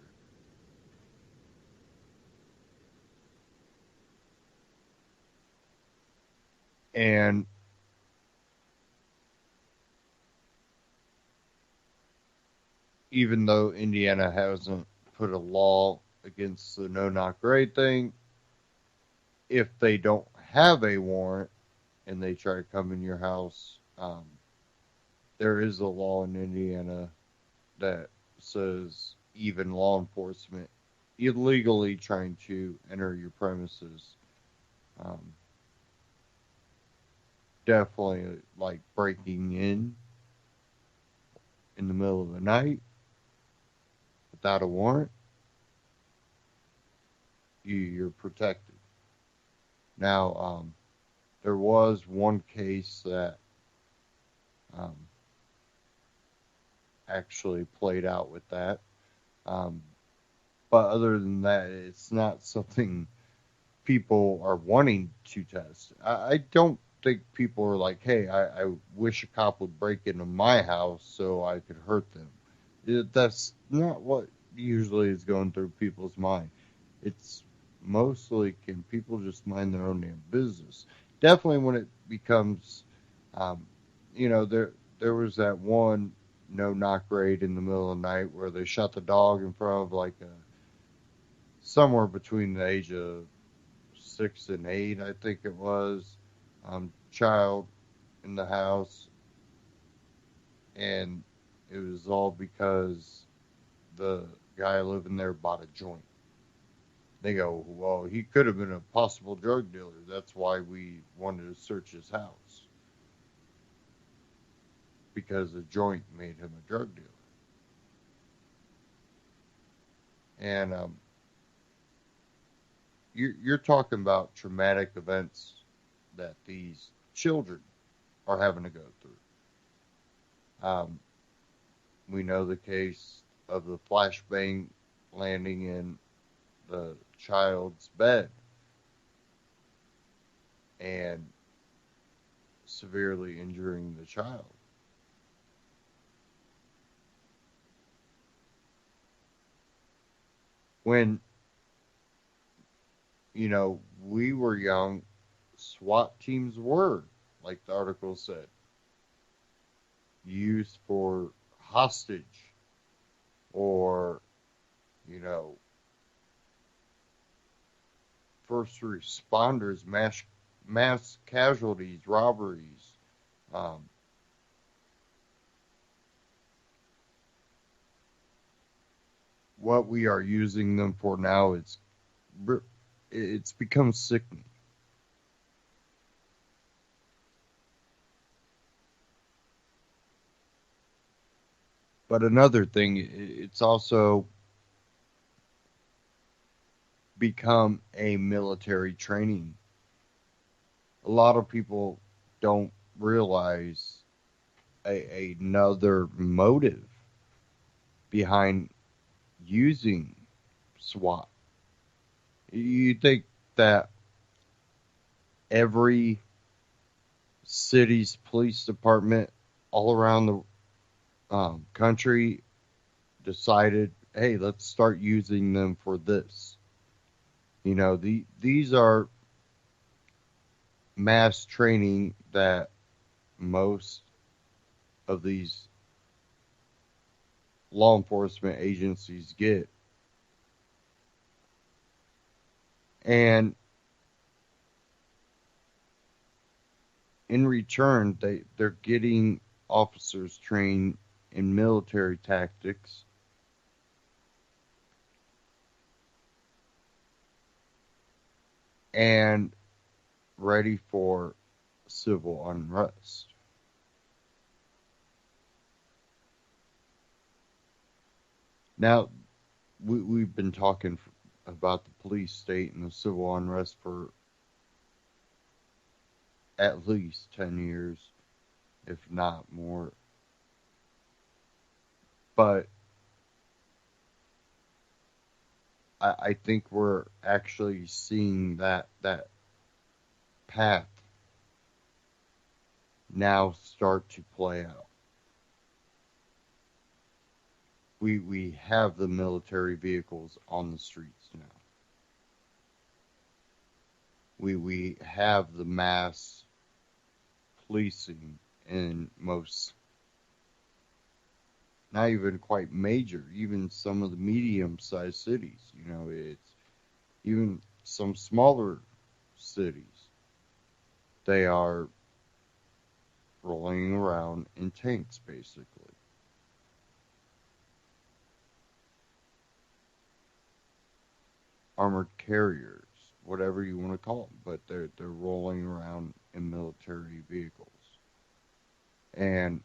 And even though Indiana hasn't put a law against the no-knock raid thing, if they don't have a warrant and they try to come in your house, there is a law in Indiana that says even law enforcement illegally trying to enter your premises, definitely like breaking in the middle of the night without a warrant, you're protected. Now, there was one case that actually played out with that. But other than that, it's not something people are wanting to test. I don't think people are like, hey, I wish a cop would break into my house so I could hurt them. That's not what usually is going through people's mind. It's mostly, can people just mind their own damn business? Definitely when it becomes, there was that one no-knock raid in the middle of the night where they shot the dog in front of like somewhere between the age of 6 and 8, I think it was, child in the house, and it was all because the guy living there bought a joint. They go, well, he could have been a possible drug dealer. That's why we wanted to search his house. Because the joint made him a drug dealer. And you're talking about traumatic events that these children are having to go through. We know the case of the flashbang landing in the child's bed and severely injuring the child. When, we were young, SWAT teams were, like the article said, used for hostage or, first responders, mass casualties, robberies. Um, what we are using them for now, it's become sickening. But another thing, it's also become a military training. A lot of people don't realize another motive behind using SWAT. You think that every city's police department all around the country decided, hey, let's start using them for this. These are mass training that most of these law enforcement agencies get. And in return, they're getting officers trained in military tactics and ready for civil unrest. Now, we've been talking about the police state and the civil unrest for at least 10 years, if not more. But I think we're actually seeing that path now start to play out. We have the military vehicles on the streets now. We have the mass policing in most, not even quite major, even some of the medium-sized cities. It's even some smaller cities. They are rolling around in tanks, basically. Armored carriers, whatever you want to call them, but they're rolling around in military vehicles. And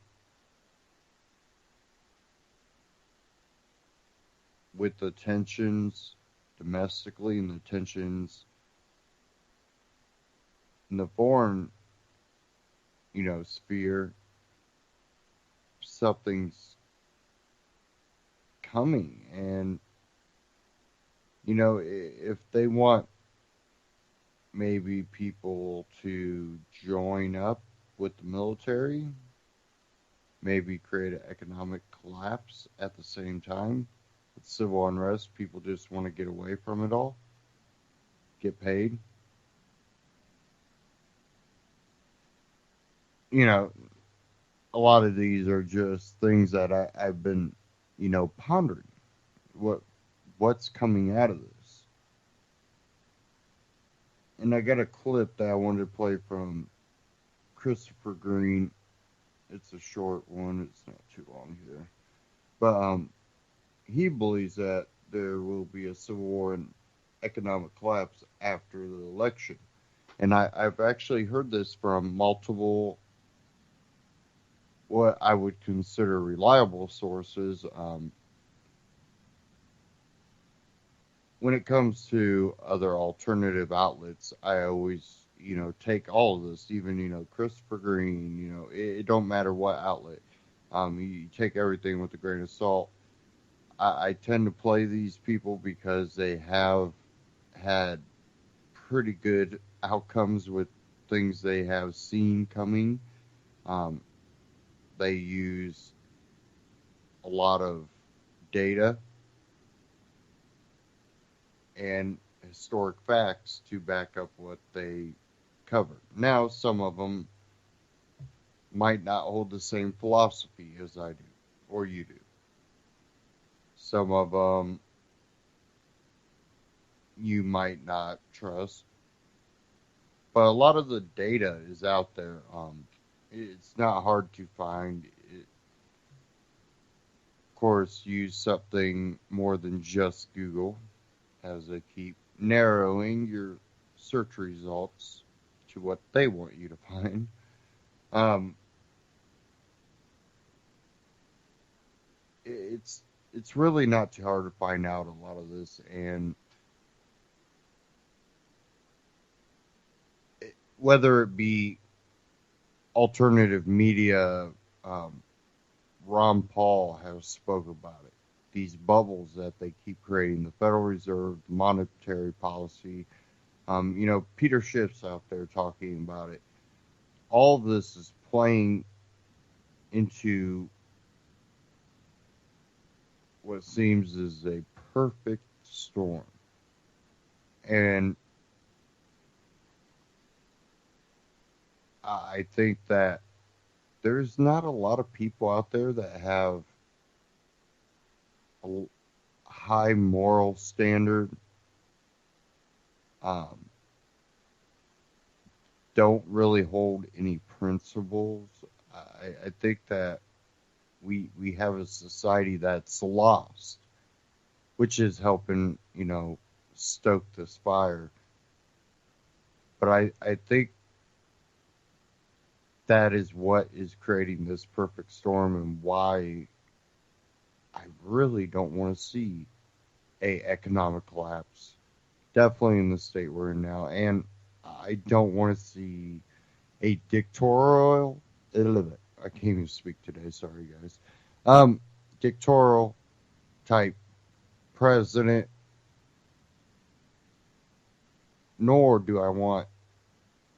with the tensions domestically and the tensions in the foreign, sphere, something's coming. And, if they want maybe people to join up with the military, maybe create an economic collapse at the same time. With civil unrest, people just want to get away from it all, get paid. A lot of these are just things that I've been, pondering. What's coming out of this? And I got a clip that I wanted to play from Christopher Green. It's a short one. It's not too long here. But he believes that there will be a civil war in economic collapse after the election. And I've actually heard this from multiple, what I would consider reliable sources. When it comes to other alternative outlets, I always, take all of this, even, Christopher Green, it don't matter what outlet. You take everything with a grain of salt. I tend to play these people because they have had pretty good outcomes with things they have seen coming. Um, they use a lot of data and historic facts to back up what they cover. Now, some of them might not hold the same philosophy as I do, or you do. Some of them you might not trust, but a lot of the data is out there. It's not hard to find. Of course, use something more than just Google, as they keep narrowing your search results to what they want you to find. It's really not too hard to find out a lot of this, and whether it be alternative media, Ron Paul has spoke about it. These bubbles that they keep creating, the Federal Reserve, the monetary policy. Peter Schiff's out there talking about it. All of this is playing into what seems is a perfect storm. And I think that there's not a lot of people out there that have a high moral standard, don't really hold any principles. I think that we have a society that's lost, which is helping, stoke this fire. But I think that is what is creating this perfect storm, and why I really don't want to see a economic collapse. Definitely in the state we're in now. And I don't want to see a dictatorial, I can't even speak today, sorry guys. Dictatorial type president, nor do I want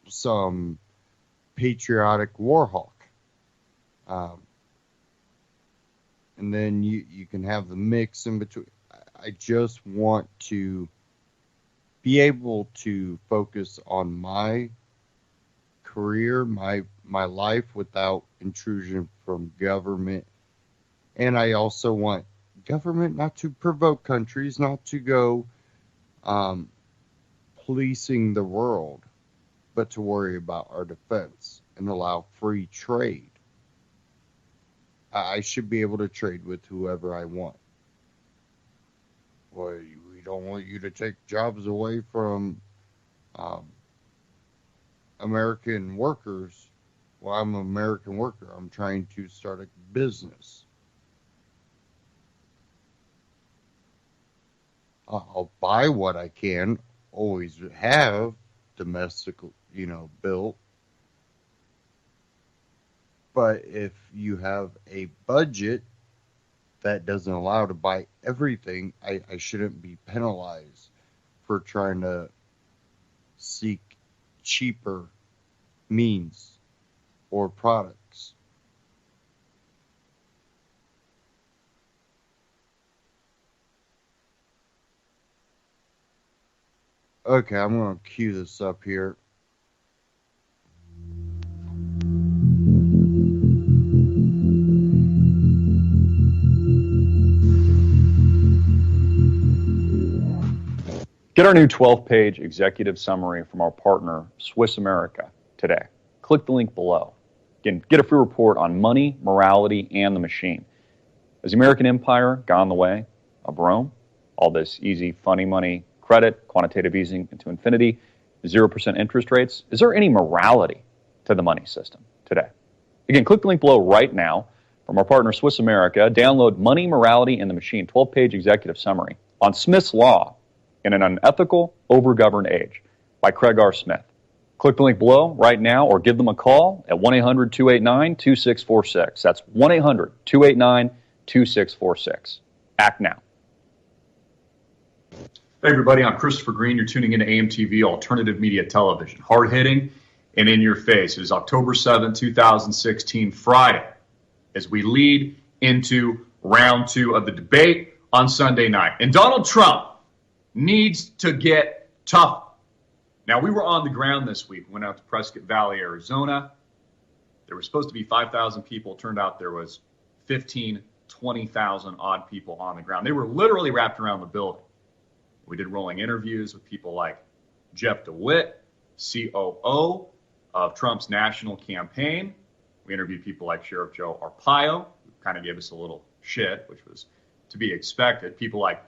some patriotic war hawk. And then you can have the mix in between. I just want to be able to focus on my career, my life, without intrusion from government. And I also want government not to provoke countries, not to go policing the world, but to worry about our defense and allow free trade. I should be able to trade with whoever I want. Well, we don't want you to take jobs away from American workers. Well, I'm an American worker. I'm trying to start a business. I'll buy what I can, always have domestic, built. But if you have a budget that doesn't allow to buy everything, I shouldn't be penalized for trying to seek cheaper means or products. Okay, I'm going to cue this up here. Get our new 12-page executive summary from our partner, Swiss America, today. Click the link below. Again, get a free report on money, morality, and the machine. Has the American empire gone the way of Rome? All this easy, funny money, credit, quantitative easing into infinity, 0% interest rates. Is there any morality to the money system today? Again, click the link below right now. From our partner Swiss America, download Money, Morality, and the Machine, 12-page executive summary on Smith's Law in an Unethical, Overgoverned Age by Craig R. Smith. Click the link below right now or give them a call at 1-800-289-2646. That's 1-800-289-2646. Act now. Hey everybody, I'm Christopher Green. You're tuning into AMTV Alternative Media Television. Hard-hitting and in your face. It is October 7th, 2016, Friday, as we lead into round 2 of the debate on Sunday night. And Donald Trump needs to get tougher. Now, we were on the ground this week. Went out to Prescott Valley, Arizona. There were supposed to be 5,000 people. Turned out there was 15, 20,000 odd people on the ground. They were literally wrapped around the building. We did rolling interviews with people like Jeff DeWitt, COO of Trump's national campaign. We interviewed people like Sheriff Joe Arpaio, who kind of gave us a little shit, which was to be expected. People like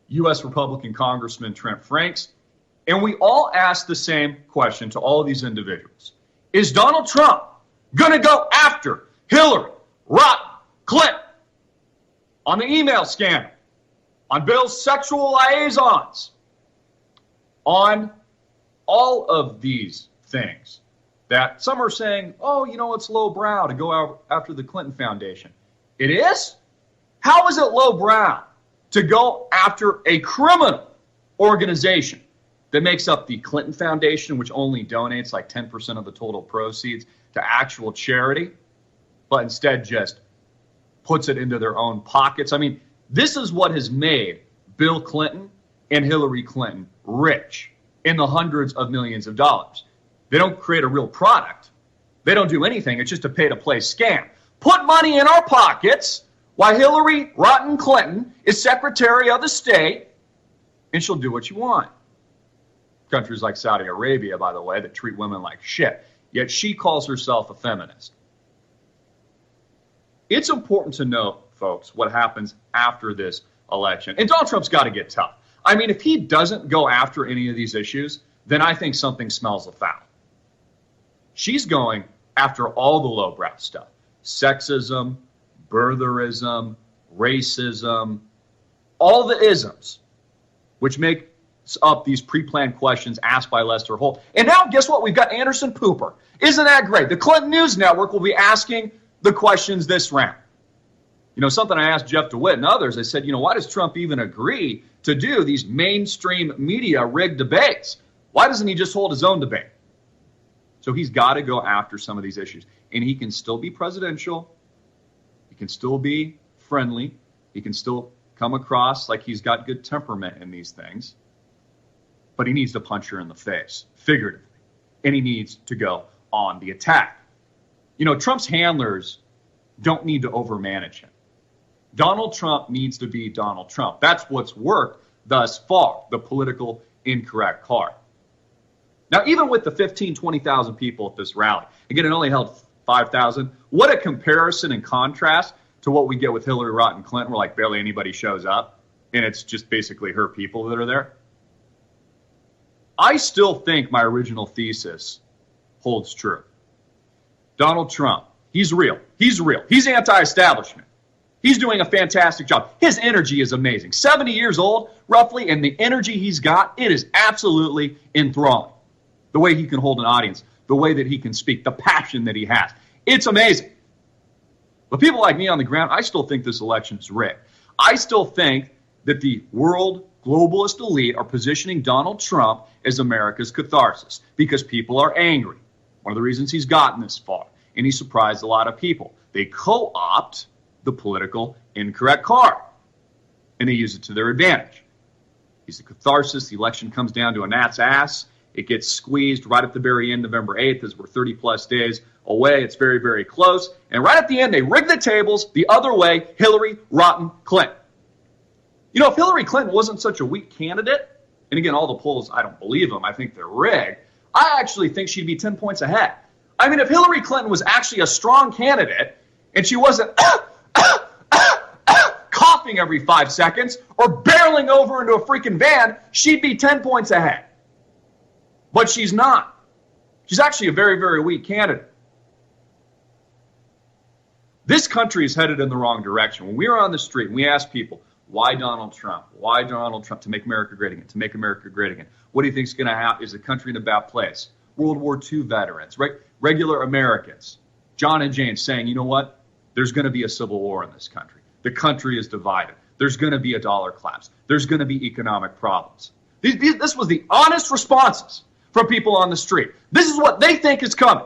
U.S. Republican Congressman Trent Franks. And we all asked the same question to all of these individuals. Is Donald Trump going to go after Hillary Rodham Clinton on the email scandal, on Bill's sexual liaisons, on all of these things that some are saying, oh, you know, it's lowbrow to go out after the Clinton Foundation. It is? How is it lowbrow to go after a criminal organization that makes up the Clinton Foundation, which only donates like 10% of the total proceeds to actual charity, but instead just puts it into their own pockets? I mean, this is what has made Bill Clinton and Hillary Clinton rich in the hundreds of millions of dollars. They don't create a real product. They don't do anything. It's just a pay-to-play scam. Put money in our pockets while Hillary Rodham Clinton is Secretary of the State, and she'll do what you want. Countries like Saudi Arabia, by the way, that treat women like shit. Yet she calls herself a feminist. It's important to note, folks, what happens after this election. And Donald Trump's got to get tough. I mean, if he doesn't go after any of these issues, then I think something smells of foul. She's going after all the lowbrow stuff. Sexism, birtherism, racism, all the isms, which make up these pre-planned questions asked by Lester Holt. And now, guess what? We've got Anderson Cooper. Isn't that great? The Clinton News Network will be asking the questions this round. You know, something I asked Jeff DeWitt and others, I said, you know, why does Trump even agree to do these mainstream media rigged debates? Why doesn't he just hold his own debate? So he's got to go after some of these issues. And he can still be presidential. He can still be friendly. He can still come across like he's got good temperament in these things. But he needs to punch her in the face, figuratively. And he needs to go on the attack. You know, Trump's handlers don't need to overmanage him. Donald Trump needs to be Donald Trump. That's what's worked thus far, the political incorrect card. Now, even with the 15, 20,000 people at this rally, again, it only held 5,000. What a comparison and contrast to what we get with Hillary Rodham Clinton, where like barely anybody shows up, and it's just basically her people that are there. I still think my original thesis holds true. Donald Trump, he's real. He's real. He's anti-establishment. He's doing a fantastic job. His energy is amazing. 70 years old, roughly, and the energy he's got, it is absolutely enthralling. The way he can hold an audience, the way that he can speak, the passion that he has. It's amazing. But people like me on the ground, I still think this election is rigged. I still think that the world globalist elite are positioning Donald Trump as America's catharsis because people are angry. One of the reasons he's gotten this far. And he surprised a lot of people. They co-opt the political incorrect card. And they use it to their advantage. He's the catharsis. The election comes down to a gnat's ass. It gets squeezed right at the very end, November 8th, as we're 30 plus days away. It's very, very close. And right at the end, they rig the tables the other way, Hillary Rodham Clinton. You know, if Hillary Clinton wasn't such a weak candidate, and again, all the polls, I don't believe them. I think they're rigged. I actually think she'd be 10 points ahead. I mean, if Hillary Clinton was actually a strong candidate and she wasn't coughing coughing every 5 seconds or barreling over into a freaking van, she'd be 10 points ahead. But she's not. She's actually a very, very weak candidate. This country is headed in the wrong direction. When we are on the street and we ask people, why Donald Trump? Why Donald Trump? To make America great again, to make America great again. What do you think is going to happen? Is the country in a bad place? World War II veterans, right? Regular Americans, John and Jane saying, you know what? There's going to be a civil war in this country. The country is divided. There's going to be a dollar collapse. There's going to be economic problems. This was the honest responses from people on the street. This is what they think is coming.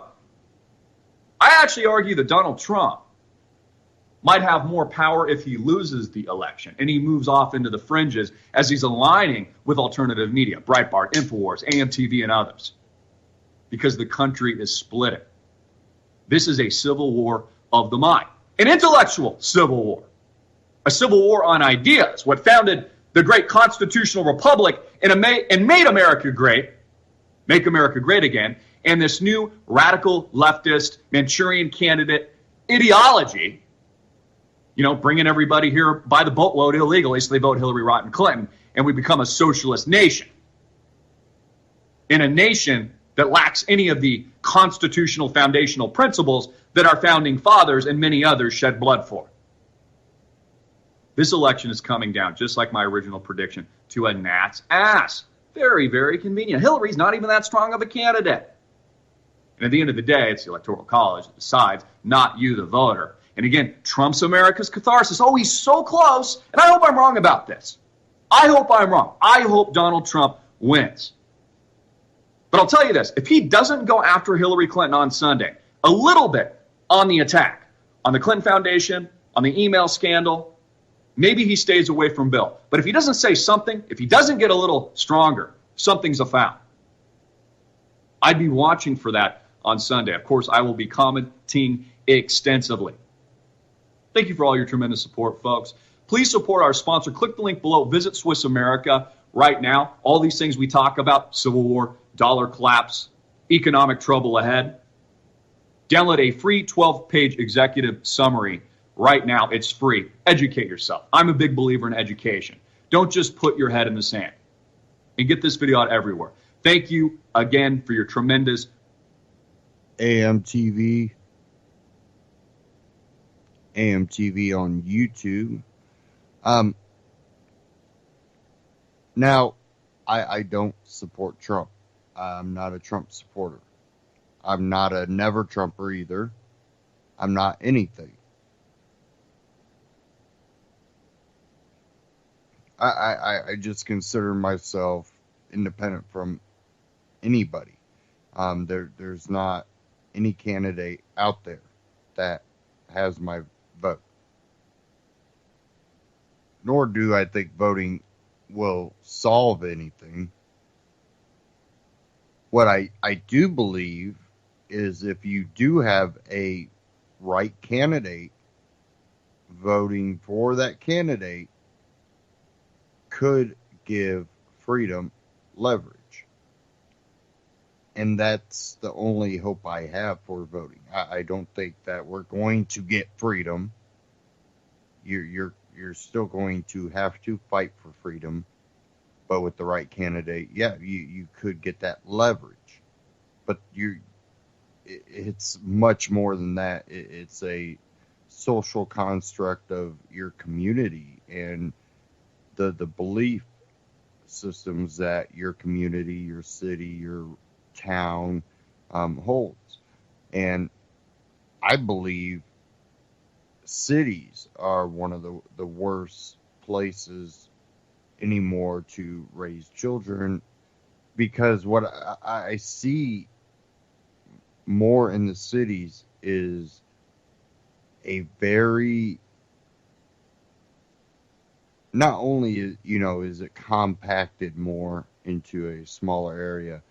I actually argue that Donald Trump might have more power if he loses the election and he moves off into the fringes as he's aligning with alternative media, Breitbart, InfoWars, AMTV, and others, because the country is splitting. This is a civil war of the mind, an intellectual civil war, a civil war on ideas, what founded the great constitutional republic and made America great, make America great again, and this new radical leftist Manchurian candidate ideology, you know, bringing everybody here by the boatload illegally so they vote Hillary Rodham Clinton, and we become a socialist nation. In a nation that lacks any of the constitutional foundational principles that our founding fathers and many others shed blood for. This election is coming down, just like my original prediction, to a gnat's ass. Very, very convenient. Hillary's not even that strong of a candidate. And at the end of the day, it's the Electoral College that decides, not you, the voter. And again, Trump's America's catharsis. Oh, he's so close. And I hope I'm wrong about this. I hope I'm wrong. I hope Donald Trump wins. But I'll tell you this. If he doesn't go after Hillary Clinton on Sunday, a little bit on the attack, on the Clinton Foundation, on the email scandal, maybe he stays away from Bill. But if he doesn't say something, if he doesn't get a little stronger, something's afoul. I'd be watching for that on Sunday. Of course, I will be commenting extensively. Thank you for all your tremendous support, folks. Please support our sponsor. Click the link below. Visit Swiss America right now. All these things we talk about, civil war, dollar collapse, economic trouble ahead. Download a free 12-page executive summary right now. It's free. Educate yourself. I'm a big believer in education. Don't just put your head in the sand. And get this video out everywhere. Thank you again for your tremendous AMTV on YouTube. Now, I don't support Trump. I'm not a Trump supporter. I'm not a never Trumper either. I'm not anything. I just consider myself independent from anybody. There's not any candidate out there that has my vote. Nor do I think voting will solve anything. What I do believe is if you do have a right candidate, voting for that candidate could give freedom leverage. And that's the only hope I have for voting. I don't think that we're going to get freedom. You're still going to have to fight for freedom. But with the right candidate, yeah, you could get that leverage. But it's much more than that. It's a social construct of your community and the belief systems that your community, your city, your town holds. And I believe cities are one of the worst places anymore to raise children, because what I see more in the cities is a very, not only is it compacted more into a smaller area,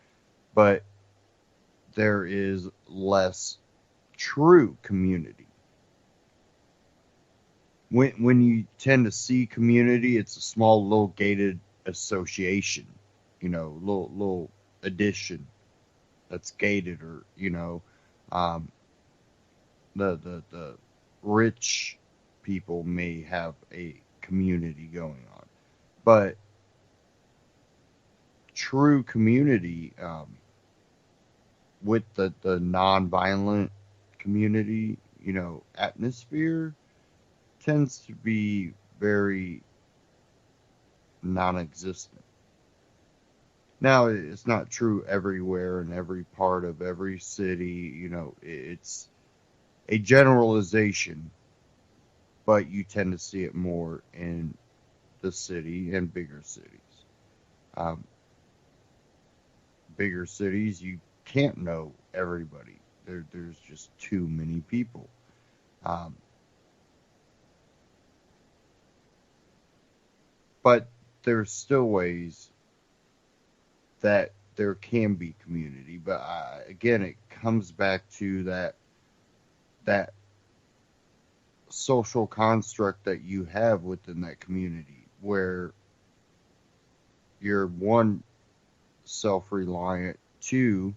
but there is less true community. When you tend to see community, it's a small little gated association, little addition that's gated, or the rich people may have a community going on. But true community, with the non-violent community, atmosphere tends to be very non-existent. Now, it's not true everywhere in every part of every city. It's a generalization, but you tend to see it more in the city and bigger cities. Um, Bigger cities, you can't know everybody. There's just too many people. Um, but there's still ways that there can be community. But again, it comes back to that social construct that you have within that community, where you're one, self-reliant, two,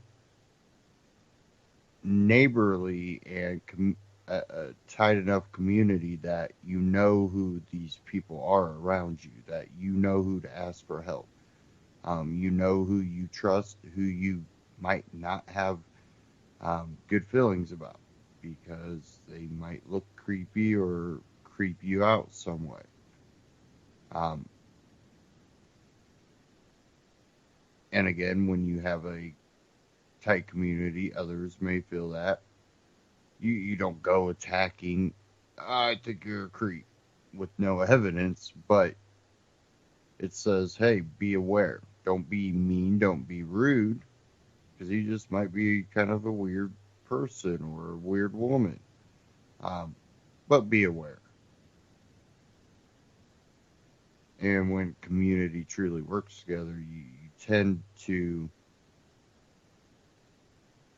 neighborly, and a tight enough community that you know who these people are around you, that you know who to ask for help. You know who you trust, who you might not have good feelings about, because they might look creepy or creep you out somewhat. And again, when you have a tight community, others may feel that. You don't go attacking, I think you're a creep, with no evidence, but it says, hey, be aware. Don't be mean, don't be rude, because he just might be kind of a weird person or a weird woman. But be aware. And when community truly works together, you tend to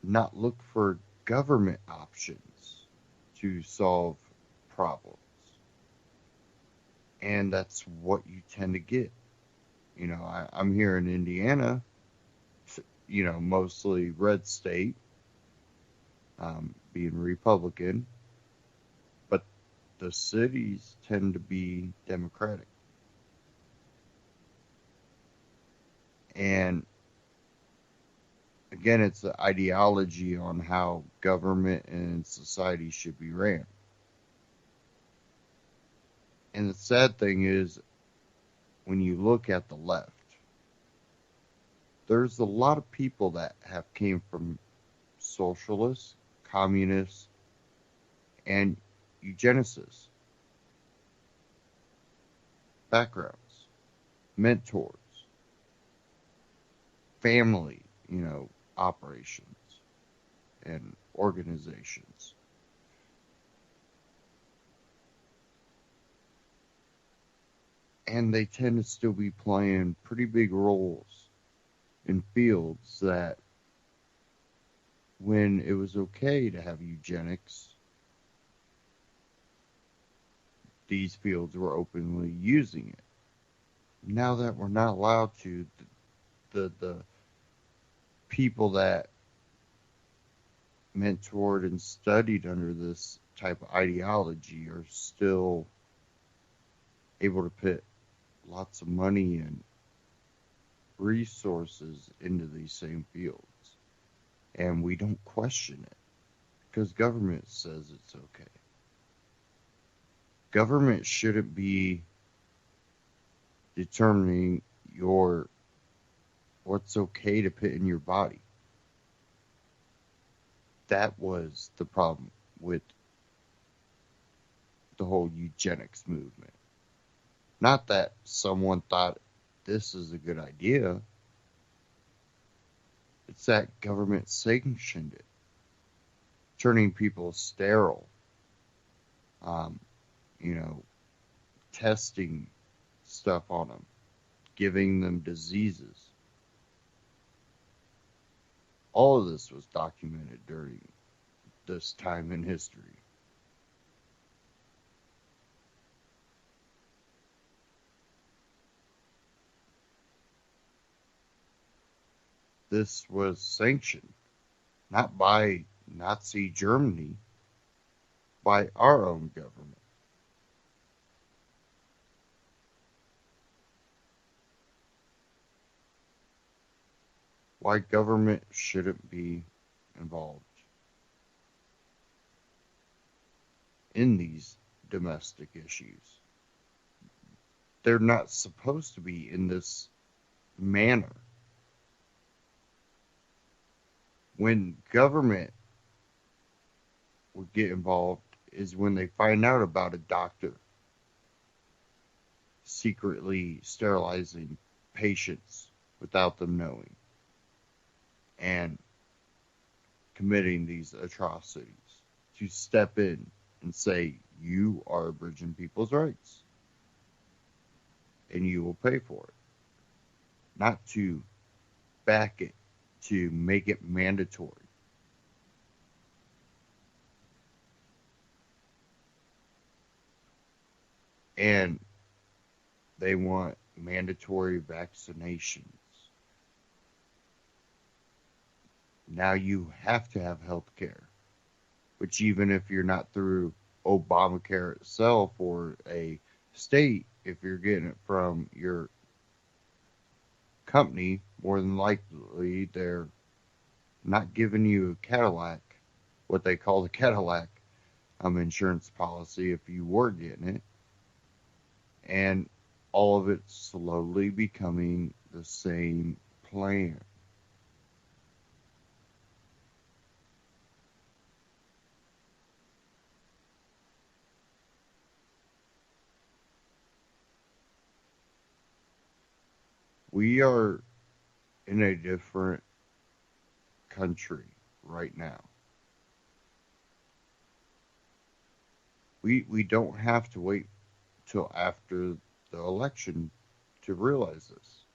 not look for government options to solve problems. And that's what you tend to get. I'm here in Indiana, mostly red state, being Republican, but the cities tend to be Democratic. And again, it's the ideology on how government and society should be ran. And the sad thing is, when you look at the left, there's a lot of people that have came from socialists, communists, and eugenicists backgrounds, mentors, family, operations and organizations. And they tend to still be playing pretty big roles in fields that, when it was okay to have eugenics, these fields were openly using it. Now that we're not allowed to, the people that mentored and studied under this type of ideology are still able to put lots of money and resources into these same fields. And we don't question it, because government says it's okay. Government shouldn't be determining what's okay to put in your body. That was the problem with the whole eugenics movement. Not that someone thought this is a good idea. It's that government sanctioned it, turning people sterile, testing stuff on them, giving them diseases. All of this was documented during this time in history. This was sanctioned, not by Nazi Germany, by our own government. why government shouldn't be involved in these domestic issues. They're not supposed to be in this manner. When government would get involved is when they find out about a doctor secretly sterilizing patients without them knowing and committing these atrocities, to step in and say, you are abridging people's rights and you will pay for it. Not to back it, to make it mandatory. And they want mandatory vaccinations. Now you have to have health care, which even if you're not through Obamacare itself or a state, if you're getting it from your company, more than likely they're not giving you a Cadillac, what they call the Cadillac insurance policy if you were getting it. And all of it slowly becoming the same plan. We are in a different country right now. We don't have to wait till after the election to realize this.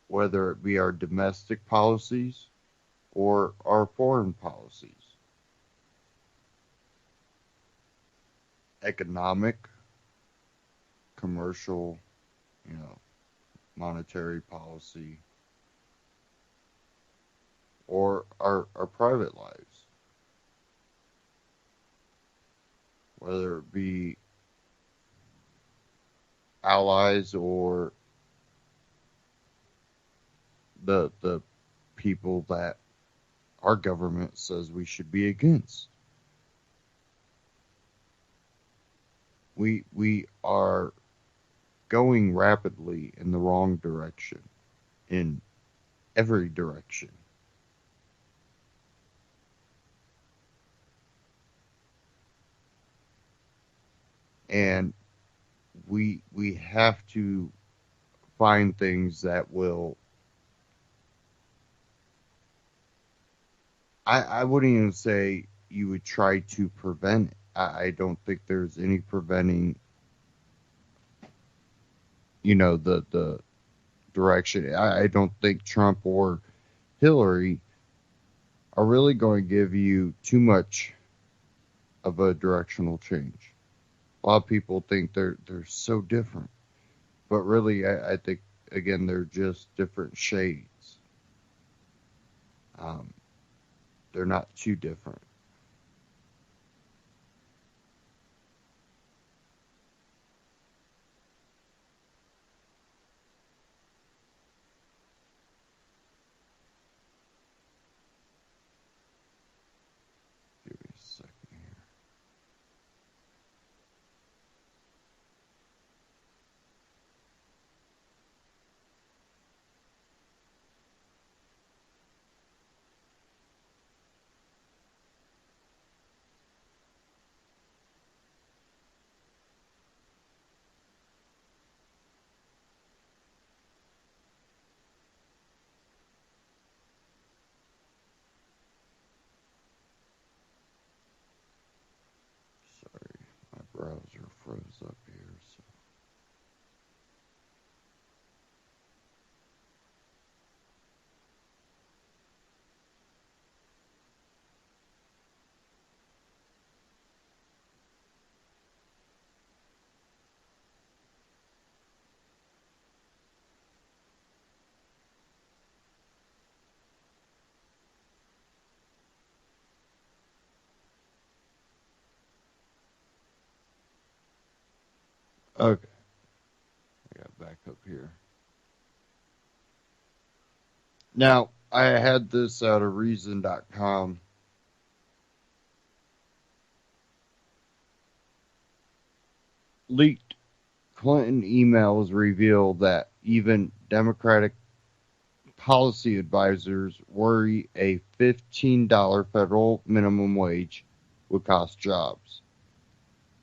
Whether it be our domestic policies or our foreign policies. Economic, commercial, monetary policy, or our private lives. Whether it be allies or the people that our government says we should be against. We are going rapidly in the wrong direction, in every direction. And we have to find things that will, I wouldn't even say you would try to prevent it. I don't think there's any preventing, the direction. I don't think Trump or Hillary are really going to give you too much of a directional change. A lot of people think they're so different, but really, I think again they're just different shades. They're not too different. Give me a second here. Sorry, my browser froze up here. So. Okay, I got back back up here. Now, I had this out of Reason.com. Leaked Clinton emails reveal that even Democratic policy advisors worry a $15 federal minimum wage would cost jobs.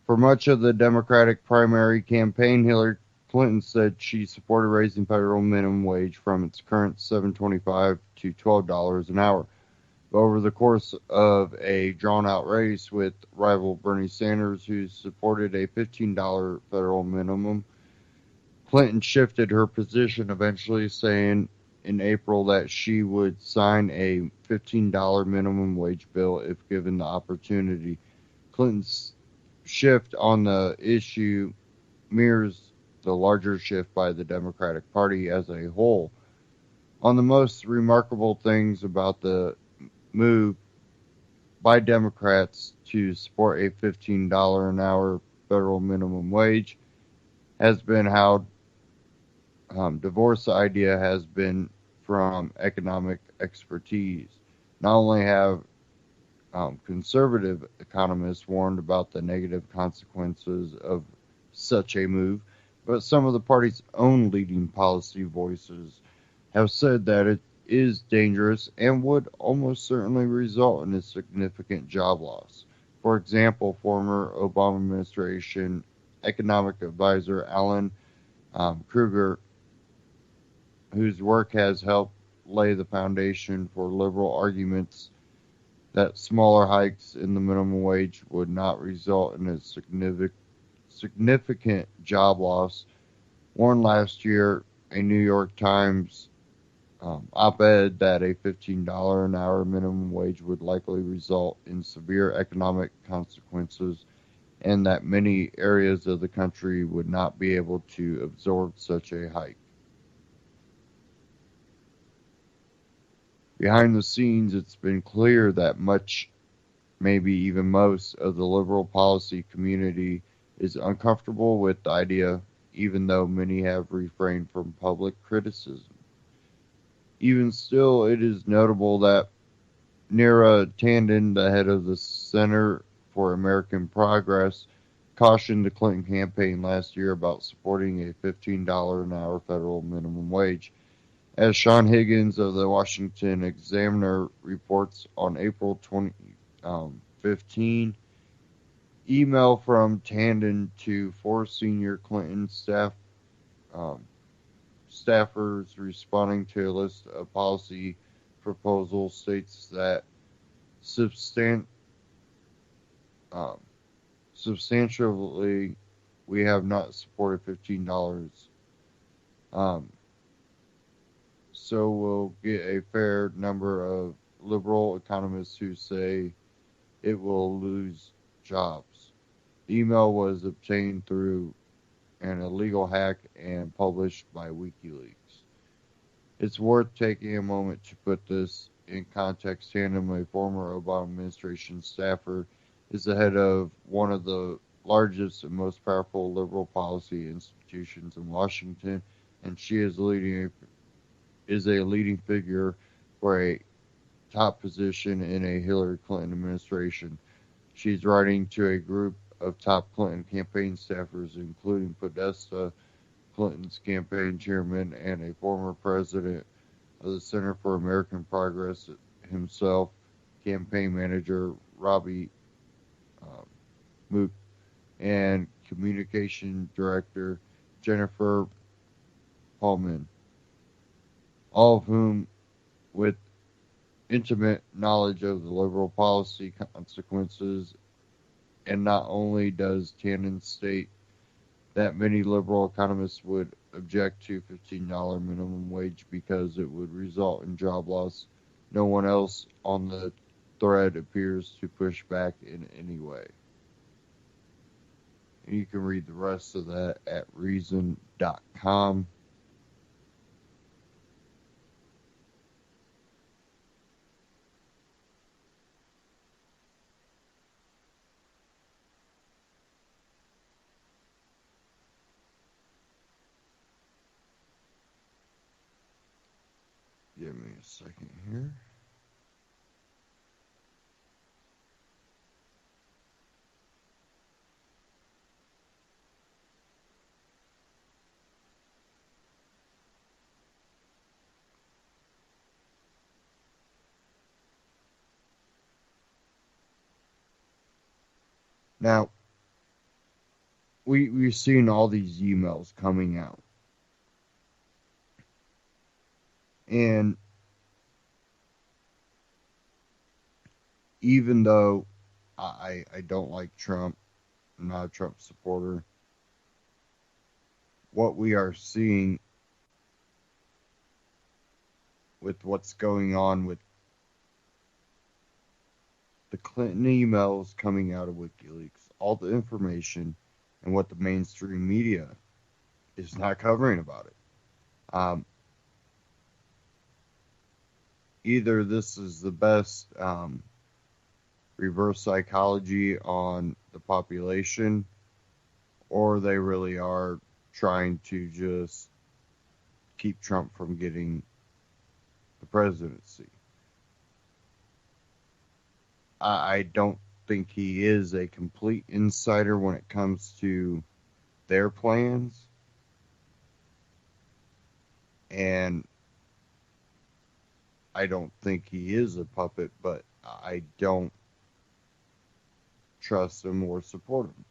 For much of the Democratic primary campaign, Hillary Clinton said she supported raising federal minimum wage from its current $7.25 to $12 an hour. But over the course of a drawn-out race with rival Bernie Sanders, who supported a $15 federal minimum, Clinton shifted her position, eventually saying in April that she would sign a $15 minimum wage bill if given the opportunity. Clinton's shift on the issue mirrors the larger shift by the Democratic Party as a whole. On the most remarkable things about the move by Democrats to support a $15 an hour federal minimum wage has been how divorced the idea has been from economic expertise. Not only have conservative economists warned about the negative consequences of such a move, but some of the party's own leading policy voices have said that it is dangerous and would almost certainly result in a significant job loss. For example, former Obama administration economic advisor Alan Kruger, whose work has helped lay the foundation for liberal arguments that smaller hikes in the minimum wage would not result in a significant job loss, warned last year a New York Times op-ed that a $15 an hour minimum wage would likely result in severe economic consequences and that many areas of the country would not be able to absorb such a hike. Behind the scenes, it's been clear that much, maybe even most, of the liberal policy community is uncomfortable with the idea, even though many have refrained from public criticism. Even still, it is notable that Neera Tanden, the head of the Center for American Progress, cautioned the Clinton campaign last year about supporting a $15 an hour federal minimum wage. As Sean Higgins of the Washington Examiner reports, on April 2015, email from Tanden to 4 senior Clinton staffers responding to a list of policy proposals states that substantially we have not supported $15. So we'll get a fair number of liberal economists who say it will lose jobs. The email was obtained through an illegal hack and published by WikiLeaks. It's worth taking a moment to put this in context. Tandem, a former Obama administration staffer, is the head of one of the largest and most powerful liberal policy institutions in Washington, and she is a leading figure for a top position in a Hillary Clinton administration. She's writing to a group of top Clinton campaign staffers, including Podesta, Clinton's campaign chairman, and a former president of the Center for American Progress himself, campaign manager Robbie Mook, and communication director Jennifer Pullman, all of whom with intimate knowledge of the liberal policy consequences. And not only does Tannen state that many liberal economists would object to $15 minimum wage because it would result in job loss, no one else on the thread appears to push back in any way. And you can read the rest of that at Reason.com. Give me a second here. Now, we've seen all these emails coming out. And even though I don't like Trump, I'm not a Trump supporter, what we are seeing with what's going on with the Clinton emails coming out of WikiLeaks, all the information, and what the mainstream media is not covering about it. Either this is the best reverse psychology on the population, or they really are trying to just keep Trump from getting the presidency. I don't think he is a complete insider when it comes to their plans. And I don't think he is a puppet, but I don't trust him or support him.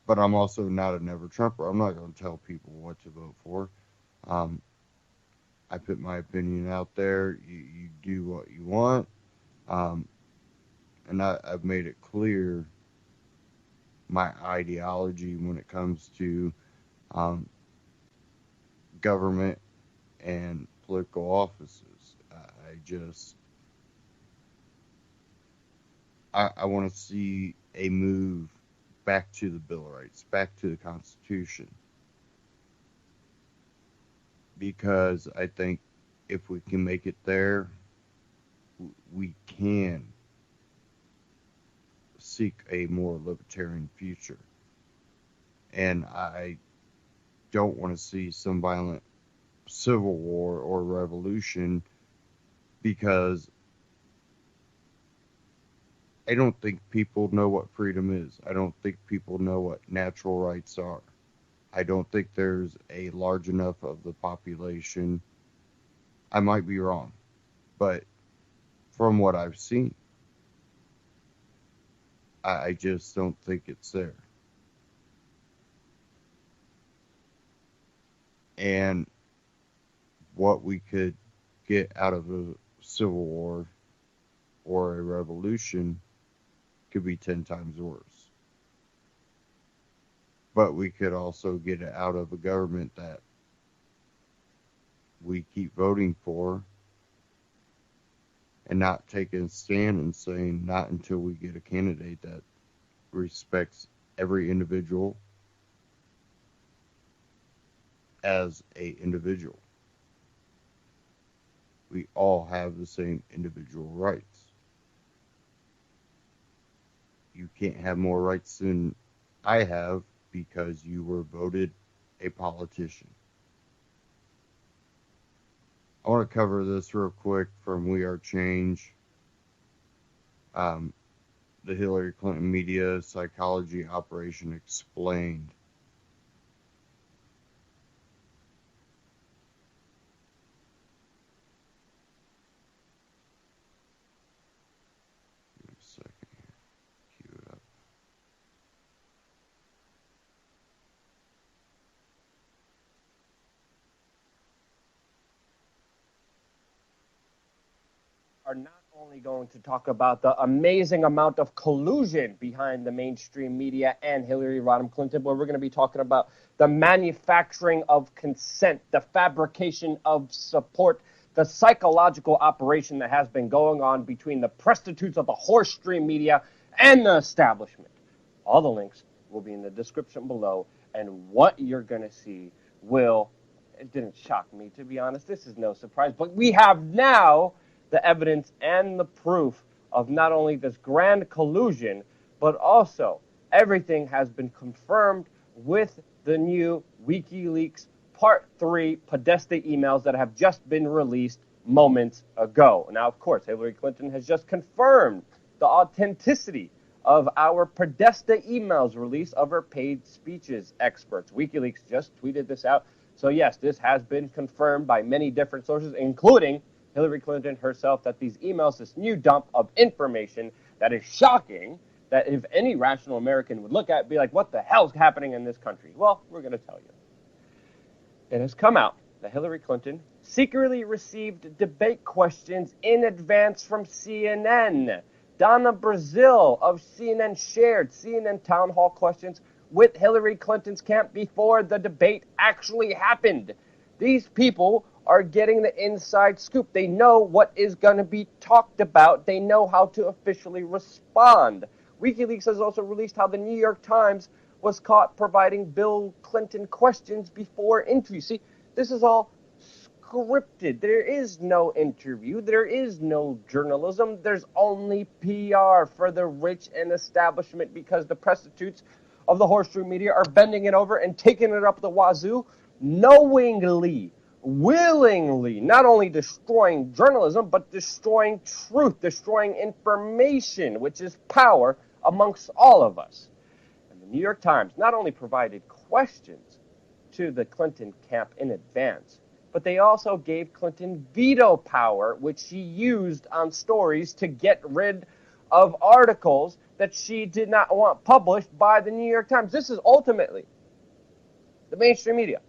But I'm also not a never Trumper. I'm not going to tell people what to vote for. I put my opinion out there. You do what you want. And I've made it clear my ideology when it comes to government and political offices. I want to see a move back to the Bill of Rights, back to the Constitution. Because I think if we can make it there, we can seek a more libertarian future. And I don't want to see some violent civil war or revolution, because I don't think people know what freedom is. I don't think people know what natural rights are. I don't think there's a large enough of the population. I might be wrong, but from what I've seen, I just don't think it's there. And what we could get out of a civil war or a revolution could be 10 times worse. But we could also get it out of a government that we keep voting for and not taking a stand and saying not until we get a candidate that respects every individual as a individual. We all have the same individual rights. You can't have more rights than I have because you were voted a politician. I want to cover this real quick from We Are Change. The Hillary Clinton media psychology operation explained. Give me a second here. Cue it up. Are not only going to talk about the amazing amount of collusion behind the mainstream media and Hillary Rodham Clinton, but we're going to be talking about the manufacturing of consent, the fabrication of support, the psychological operation that has been going on between the prostitutes of the horse stream media and the establishment. All the links will be in the description below, and what you're going to see it didn't shock me, to be honest. This is no surprise, but we have now the evidence and the proof of not only this grand collusion, but also everything has been confirmed with the new WikiLeaks Part 3, Podesta emails that have just been released moments ago. Now, of course, Hillary Clinton has just confirmed the authenticity of our Podesta emails release of her paid speeches experts. WikiLeaks just tweeted this out. So, yes, this has been confirmed by many different sources, including Hillary Clinton herself, that these emails, this new dump of information that is shocking, that if any rational American would look at, be like, what the hell's happening in this country? Well, we're going to tell you. It has come out that Hillary Clinton secretly received debate questions in advance from CNN. Donna Brazile of CNN shared CNN town hall questions with Hillary Clinton's camp before the debate actually happened. These people are getting the inside scoop. They know what is going to be talked about. They know how to officially respond. WikiLeaks has also released how the New York Times was caught providing Bill Clinton questions before interviews. See, this is all scripted. There is no interview. There is no journalism. There's only PR for the rich and establishment, because the prostitutes of the horse-shoe media are bending it over and taking it up the wazoo, knowingly, willingly, not only destroying journalism, but destroying truth, destroying information, which is power amongst all of us. And the New York Times not only provided questions to the Clinton camp in advance, but they also gave Clinton veto power, which she used on stories to get rid of articles that she did not want published by the New York Times. This is ultimately the mainstream media,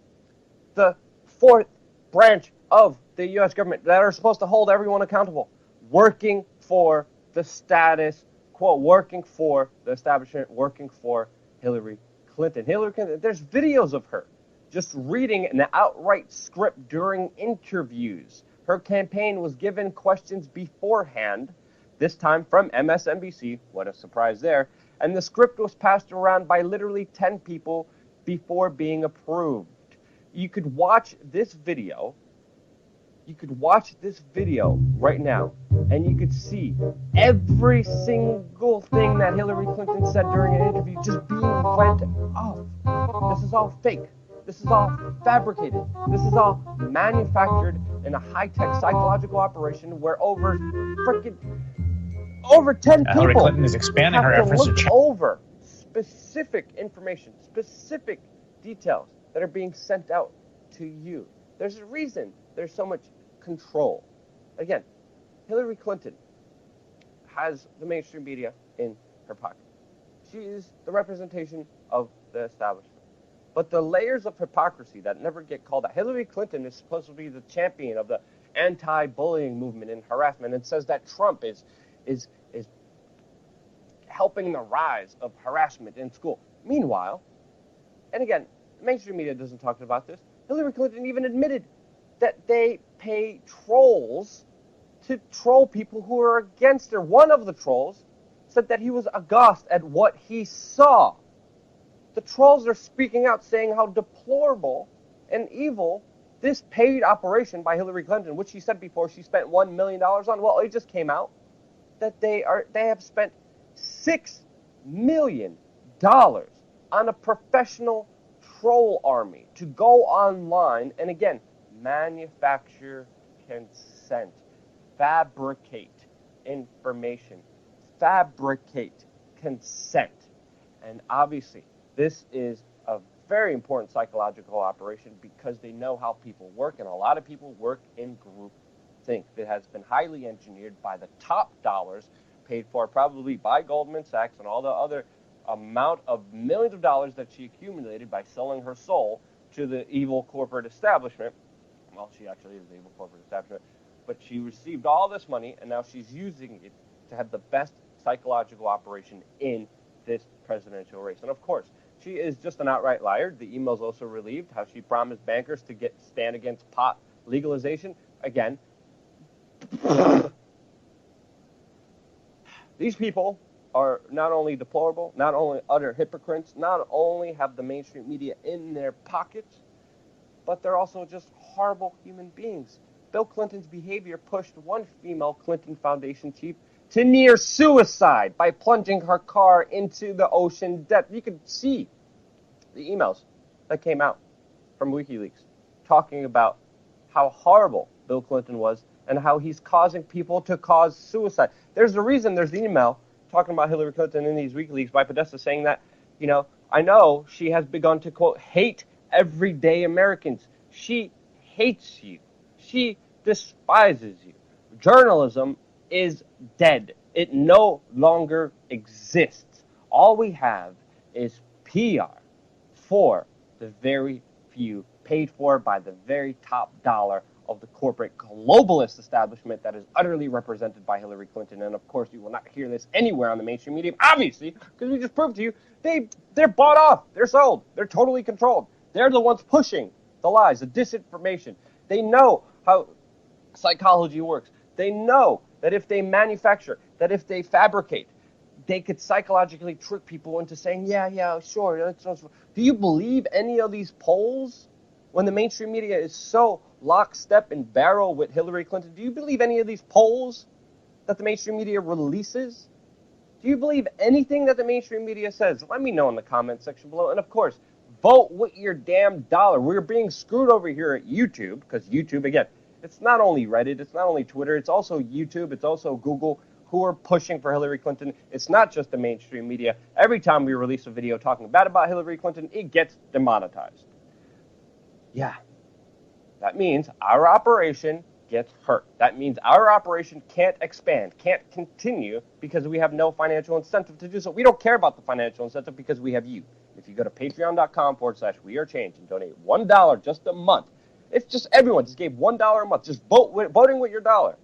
the fourth branch of the U.S. government that are supposed to hold everyone accountable, working for the status quo, working for the establishment, working for Hillary Clinton. Hillary Clinton, there's videos of her just reading an outright script during interviews. Her campaign was given questions beforehand, this time from MSNBC. What a surprise there. And the script was passed around by literally 10 people before being approved. You could watch this video. You could watch this video right now, and you could see every single thing that Hillary Clinton said during an interview just being went off. This is all fake. This is all fabricated. This is all manufactured in a high-tech psychological operation where over 10 people Hillary Clinton is expanding her have to efforts look to over specific information, specific details that are being sent out to you. There's a reason there's so much control. Again, Hillary Clinton has the mainstream media in her pocket. She is the representation of the establishment. But the layers of hypocrisy that never get called out. Hillary Clinton is supposed to be the champion of the anti-bullying movement and harassment, and says that Trump is helping the rise of harassment in school. Meanwhile, and again, mainstream media doesn't talk about this, Hillary Clinton even admitted that they pay trolls to troll people who are against her. One of the trolls said that he was aghast at what he saw. The trolls are speaking out, saying how deplorable and evil this paid operation by Hillary Clinton, which she said before she spent $1 million on. Well, it just came out that they have spent $6 million on a professional troll army to go online and, again, manufacture consent, fabricate information, fabricate consent. And obviously, this is a very important psychological operation because they know how people work, and a lot of people work in groupthink that has been highly engineered by the top dollars paid for probably by Goldman Sachs and all the other amount of millions of dollars that she accumulated by selling her soul to the evil corporate establishment. Well, she actually is the evil corporate establishment, but she received all this money, and now she's using it to have the best psychological operation in this presidential race. And of course, she is just an outright liar. The emails also relieved how she promised bankers to stand against pot legalization. Again, these people are not only deplorable, not only utter hypocrites, not only have the mainstream media in their pockets, but they're also just horrible human beings. Bill Clinton's behavior pushed one female Clinton Foundation chief to near suicide by plunging her car into the ocean depth. You could see the emails that came out from WikiLeaks. talking about how horrible Bill Clinton was and how he's causing people to cause suicide. There's a reason there's an email talking about Hillary Clinton in these WikiLeaks by Podesta saying that, I know she has begun to, quote, hate everyday Americans. She hates you. She despises you. Journalism is dead. It no longer exists. All we have is PR for the very few, paid for by the very top dollar of the corporate globalist establishment that is utterly represented by Hillary Clinton. And of course, you will not hear this anywhere on the mainstream media, obviously, because we just proved to you they're bought off, they're sold, they're totally controlled. They're the ones pushing the lies, the disinformation. They know how psychology works. They know that if they manufacture, that if they fabricate, they could psychologically trick people into saying, yeah, sure. Do you believe any of these polls? When the mainstream media is so lockstep and barrel with Hillary Clinton, do you believe any of these polls that the mainstream media releases? Do you believe anything that the mainstream media says? Let me know in the comment section below. And of course, vote with your damn dollar. We're being screwed over here at YouTube, because YouTube, again, it's not only Reddit, it's not only Twitter, it's also YouTube, it's also Google, who are pushing for Hillary Clinton. It's not just the mainstream media. Every time we release a video talking bad about Hillary Clinton, it gets demonetized. Yeah, that means our operation gets hurt. That means our operation can't expand, can't continue, because we have no financial incentive to do so. We don't care about the financial incentive because we have you. If you go to patreon.com/wearechange and donate $1 just a month, if just everyone just gave $1 a month, just voting with your dollar,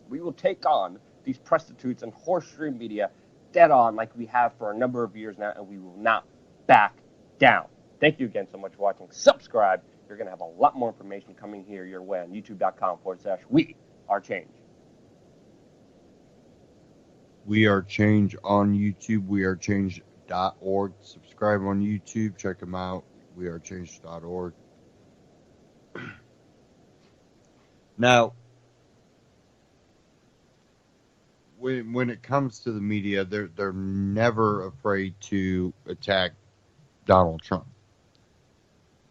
we will take on these prostitutes and horse stream media dead on like we have for a number of years now, and we will not back down. Thank you again so much for watching. Subscribe. You're going to have a lot more information coming here your way on youtube.com/wearechange. We Are Change on YouTube, wearechange.org. Subscribe on YouTube, check them out, wearechange.org. Now, when it comes to the media, they're never afraid to attack Donald Trump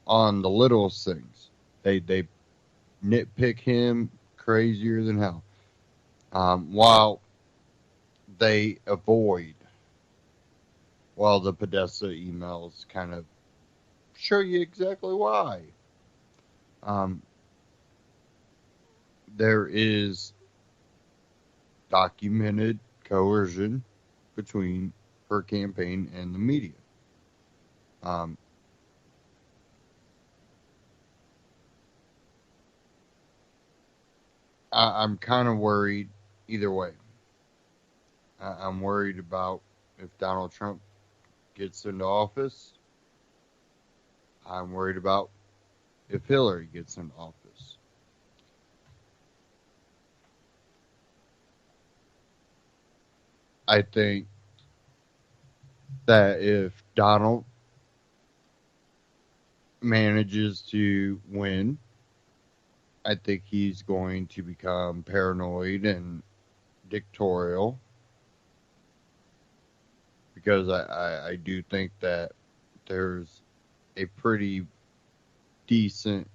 on the littlest things. They nitpick him crazier than hell, while they avoid, while the Podesta emails kind of show you exactly why. There is documented coercion between her campaign and the media. I'm kind of worried either way. I'm worried about if Donald Trump gets into office. I'm worried about if Hillary gets into office. I think that if Donald manages to win, I think he's going to become paranoid and dictatorial, because I do think that there's a pretty decent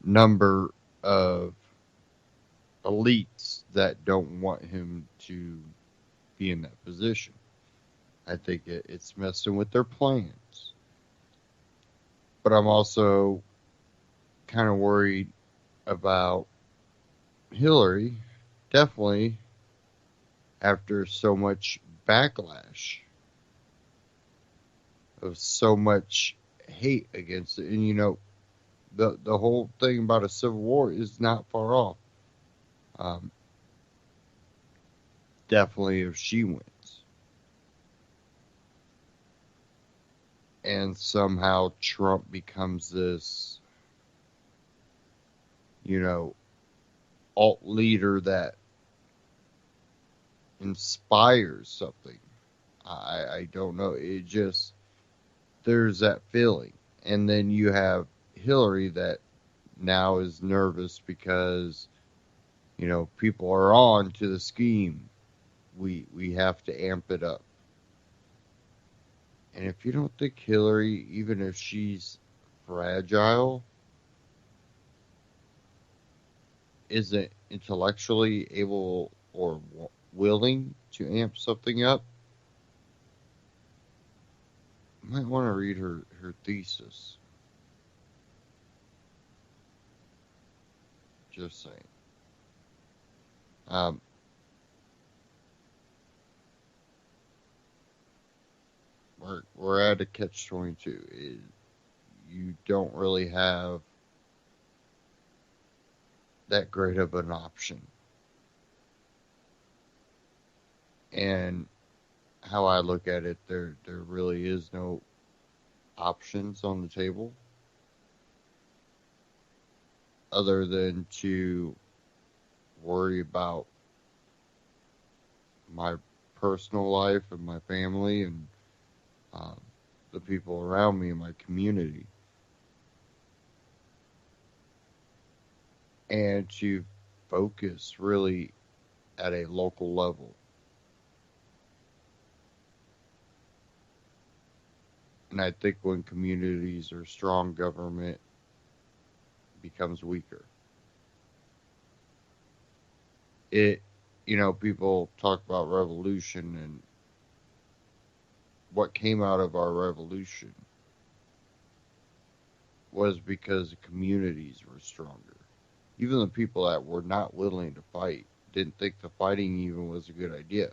number of elites that don't want him to be in that position. I think it's messing with their plans. But I'm also kind of worried about Hillary, definitely after so much backlash, of so much hate against it. And, you know, the whole thing about a civil war is not far off. Definitely if she wins. And somehow Trump becomes this, you know, alt leader that inspires something. I don't know. It just, there's that feeling. And then you have Hillary that now is nervous because, you know, people are on to the scheme. We have to amp it up. And if you don't think Hillary, even if she's fragile, isn't intellectually able or willing to amp something up, you might want to read her thesis. Just saying. We're at a catch-22. You don't really have that great of an option. And how I look at it, there really is no options on the table other than to worry about my personal life and my family and the people around me in my community, and to focus really at a local level. And I think when communities are strong, government becomes weaker. People talk about revolution, and what came out of our revolution was because the communities were stronger. Even the people that were not willing to fight didn't think the fighting even was a good idea.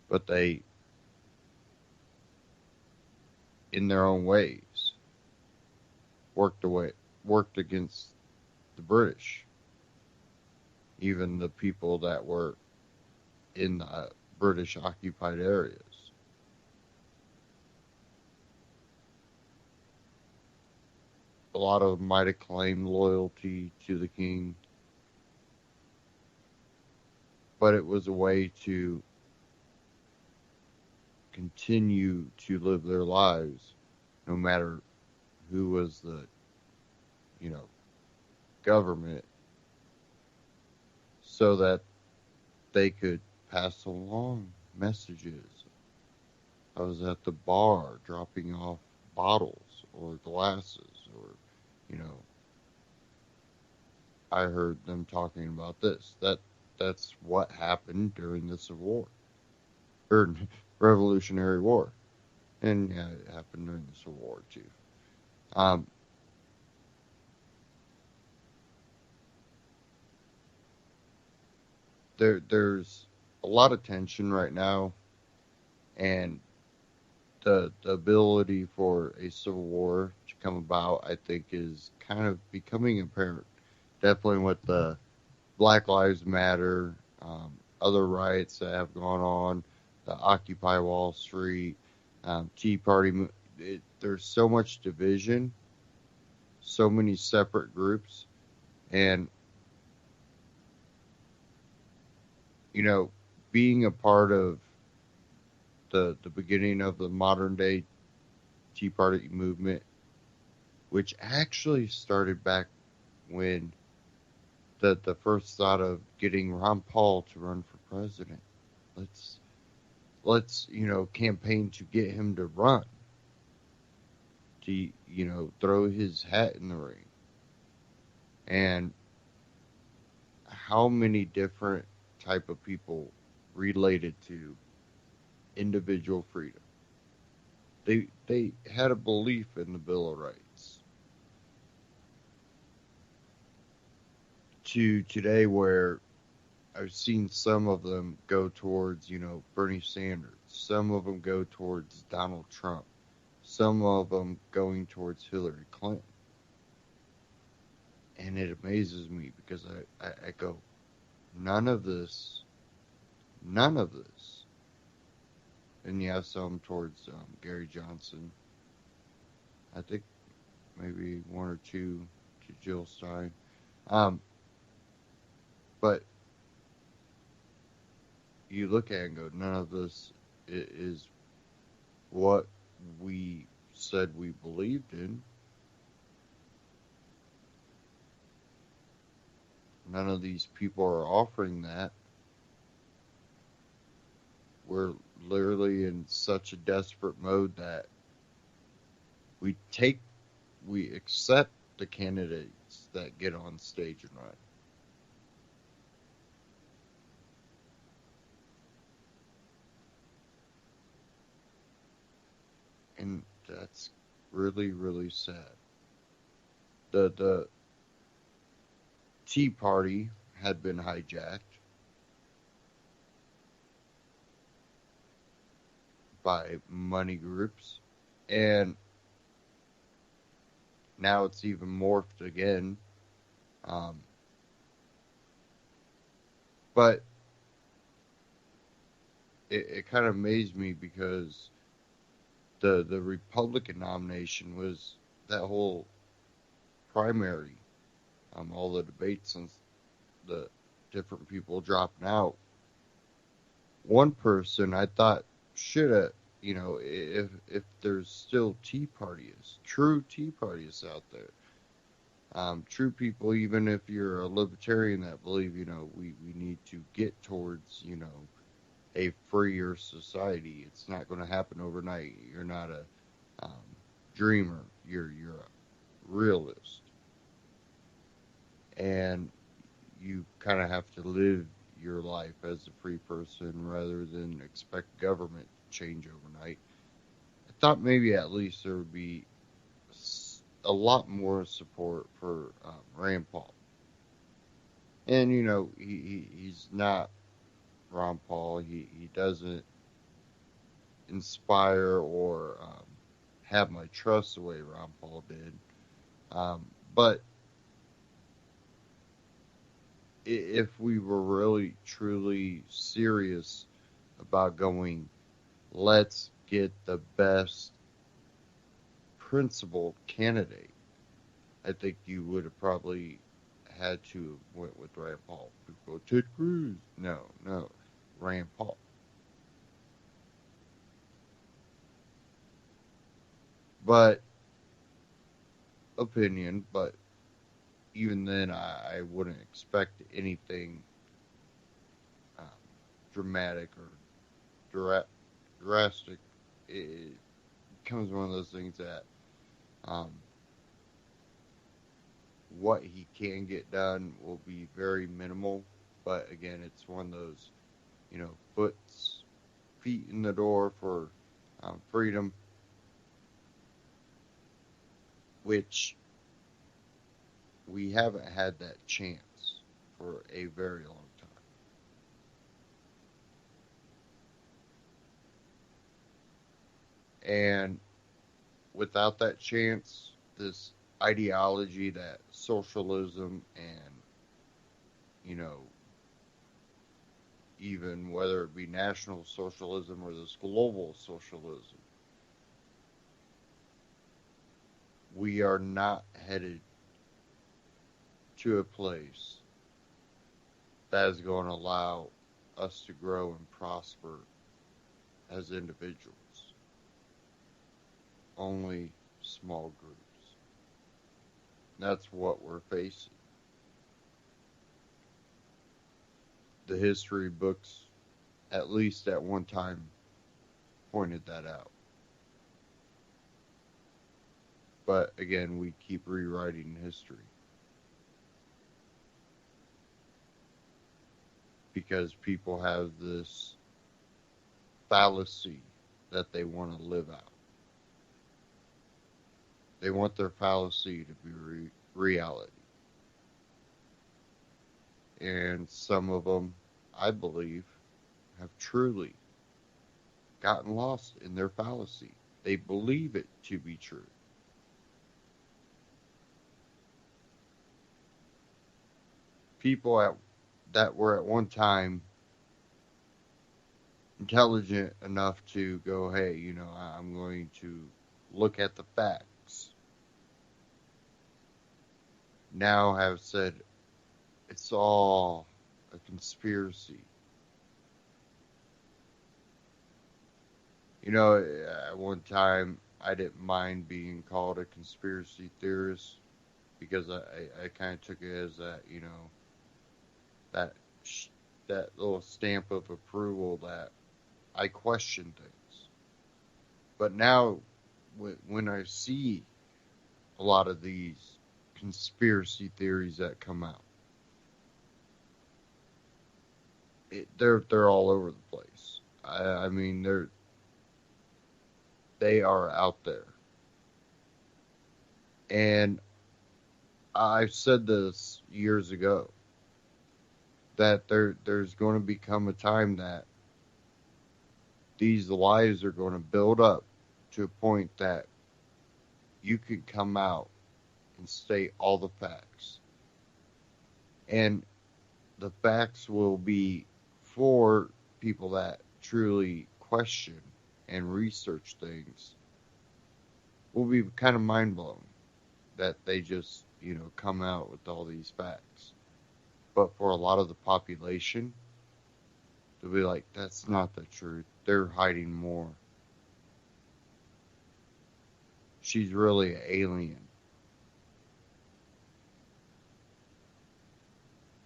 But they, in their own ways, worked against the British. Even the people that were in the British occupied areas. A lot of them might have claimed loyalty to the king, but it was a way to continue to live their lives no matter who was the, government, so that they could pass along messages. I was at the bar dropping off bottles or glasses, or, I heard them talking about this. That's what happened during the Civil War, or Revolutionary War, and yeah, it happened during the Civil War too. There's a lot of tension right now, and the ability for a civil war to come about, I think, is kind of becoming apparent. Definitely with the Black Lives Matter, other riots that have gone on, the Occupy Wall Street, Tea Party. There's so much division, so many separate groups, and being a part of the beginning of the modern day Tea Party movement, which actually started back when the first thought of getting Ron Paul to run for president. Let's campaign to get him to run, to throw his hat in the ring. And how many different type of people related to individual freedom. They had a belief in the Bill of Rights. To today, where I've seen some of them go towards, Bernie Sanders. Some of them go towards Donald Trump. Some of them going towards Hillary Clinton. And it amazes me because I go, none of this. And yeah, some towards Gary Johnson. I think maybe one or two to Jill Stein. But you look at it and go, none of this is what we said we believed in. None of these people are offering that. we're literally in such a desperate mode that we accept the candidates that get on stage and run. And that's really, really sad. The Tea Party had been hijacked by money groups, and now it's even morphed again. But it kind of amazed me because the Republican nomination was that whole primary, all the debates and the different people dropping out. One person I thought should have, if there's still true Tea Parties out there, true people, even if you're a libertarian that believe, we need to get towards, a freer society. It's not going to happen overnight. You're not a dreamer. You're a realist, and you kind of have to live your life as a free person rather than expect government to change overnight. I thought maybe at least there would be a lot more support for Rand Paul. And, he's not Ron Paul. He doesn't inspire or have my trust the way Ron Paul did. But if we were really, truly serious about going, let's get the best principled candidate, I think you would have probably had to have went with Rand Paul. People go, Ted Cruz. No, Rand Paul. But opinion, but even then, I wouldn't expect anything dramatic or drastic. It becomes one of those things that what he can get done will be very minimal. But again, it's one of those, feet in the door for freedom, which we haven't had that chance for a very long time. And without that chance, this ideology that socialism and, even whether it be national socialism or this global socialism, we are not headed to a place that is going to allow us to grow and prosper as individuals. Only small groups. That's what we're facing. The history books, at least at one time, pointed that out. But again, we keep rewriting history. Because people have this fallacy that they want to live out. They want their fallacy to be reality. And some of them, I believe, have truly gotten lost in their fallacy. They believe it to be true. People that were at one time intelligent enough to go, hey, I'm going to look at the facts, now have said it's all a conspiracy. At one time, I didn't mind being called a conspiracy theorist because I kind of took it as that, that little stamp of approval that I question things. But now, when I see a lot of these conspiracy theories that come out, they're all over the place. I mean, they are out there. And I said this years ago, that there's going to become a time that these lies are going to build up to a point that you could come out and state all the facts. And the facts will be for people that truly question and research things. Will be kind of mind blown that they just, come out with all these facts. But for a lot of the population, they'll be like, that's not the truth. They're hiding more. She's really an alien.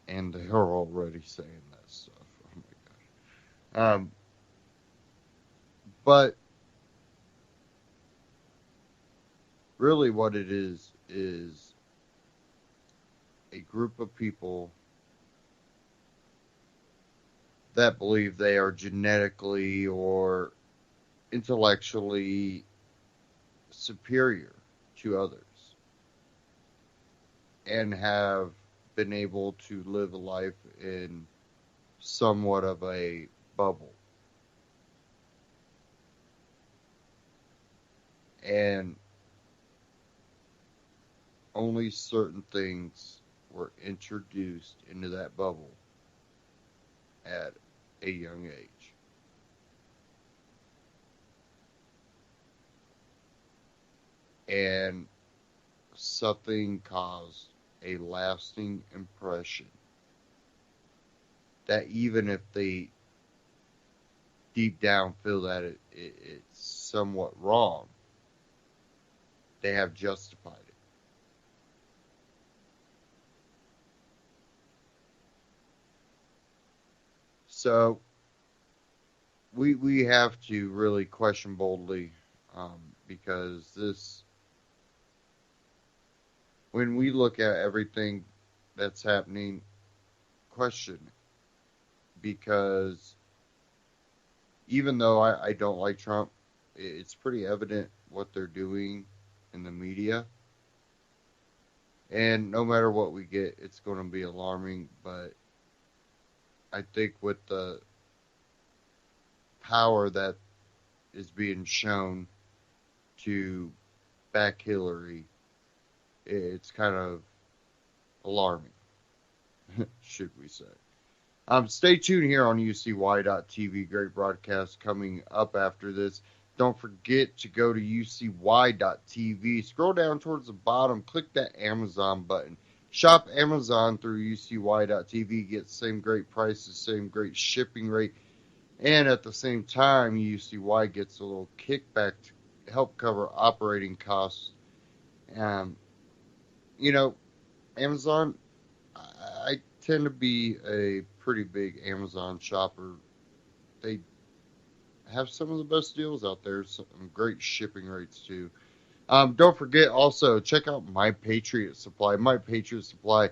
And they're already saying that stuff. Oh my gosh. But really what it is a group of people that believe they are genetically or intellectually superior to others and have been able to live a life in somewhat of a bubble. And only certain things were introduced into that bubble at a young age. And something caused a lasting impression that even if they deep down feel that it's somewhat wrong, they have justified it. So we have to really question boldly, because when we look at everything that's happening, question it. Because even though I don't like Trump, it's pretty evident what they're doing in the media. And no matter what we get, it's going to be alarming. But I think with the power that is being shown to back Hillary, it's kind of alarming, should we say. Stay tuned here on UCY.tv. Great broadcast coming up after this. Don't forget to go to UCY.tv. Scroll down towards the bottom. Click that Amazon button. Shop Amazon through UCY.tv. Get the same great prices, same great shipping rate. And at the same time, UCY gets a little kickback to help cover operating costs. Amazon, I tend to be a pretty big Amazon shopper. They have some of the best deals out there, some great shipping rates too. Don't forget also, check out My Patriot Supply. My Patriot Supply,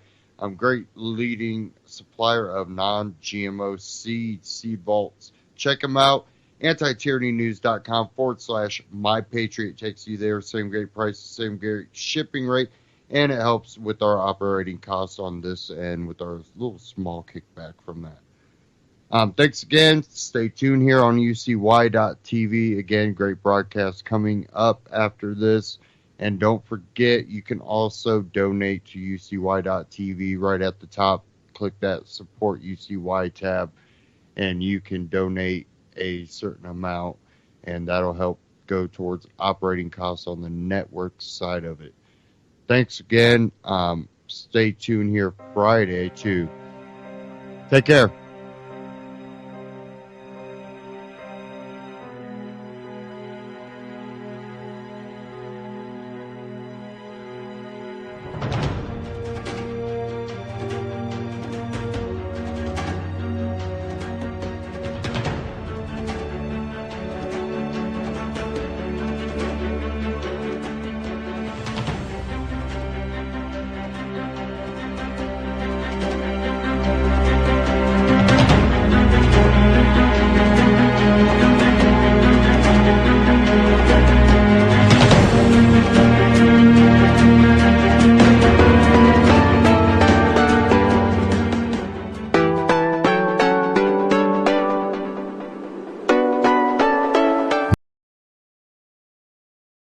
great leading supplier of non-GMO seed vaults. Check them out. Anti-tyrannynews.com/MyPatriot takes you there. Same great price, same great shipping rate, and it helps with our operating costs on this end with our little small kickback from that. Thanks again. Stay tuned here on UCY.tv. Again, great broadcast coming up after this. And don't forget, you can also donate to UCY.tv right at the top. Click that Support UCY tab, and you can donate a certain amount, and that'll help go towards operating costs on the network side of it. Thanks again. Stay tuned here Friday, too. Take care.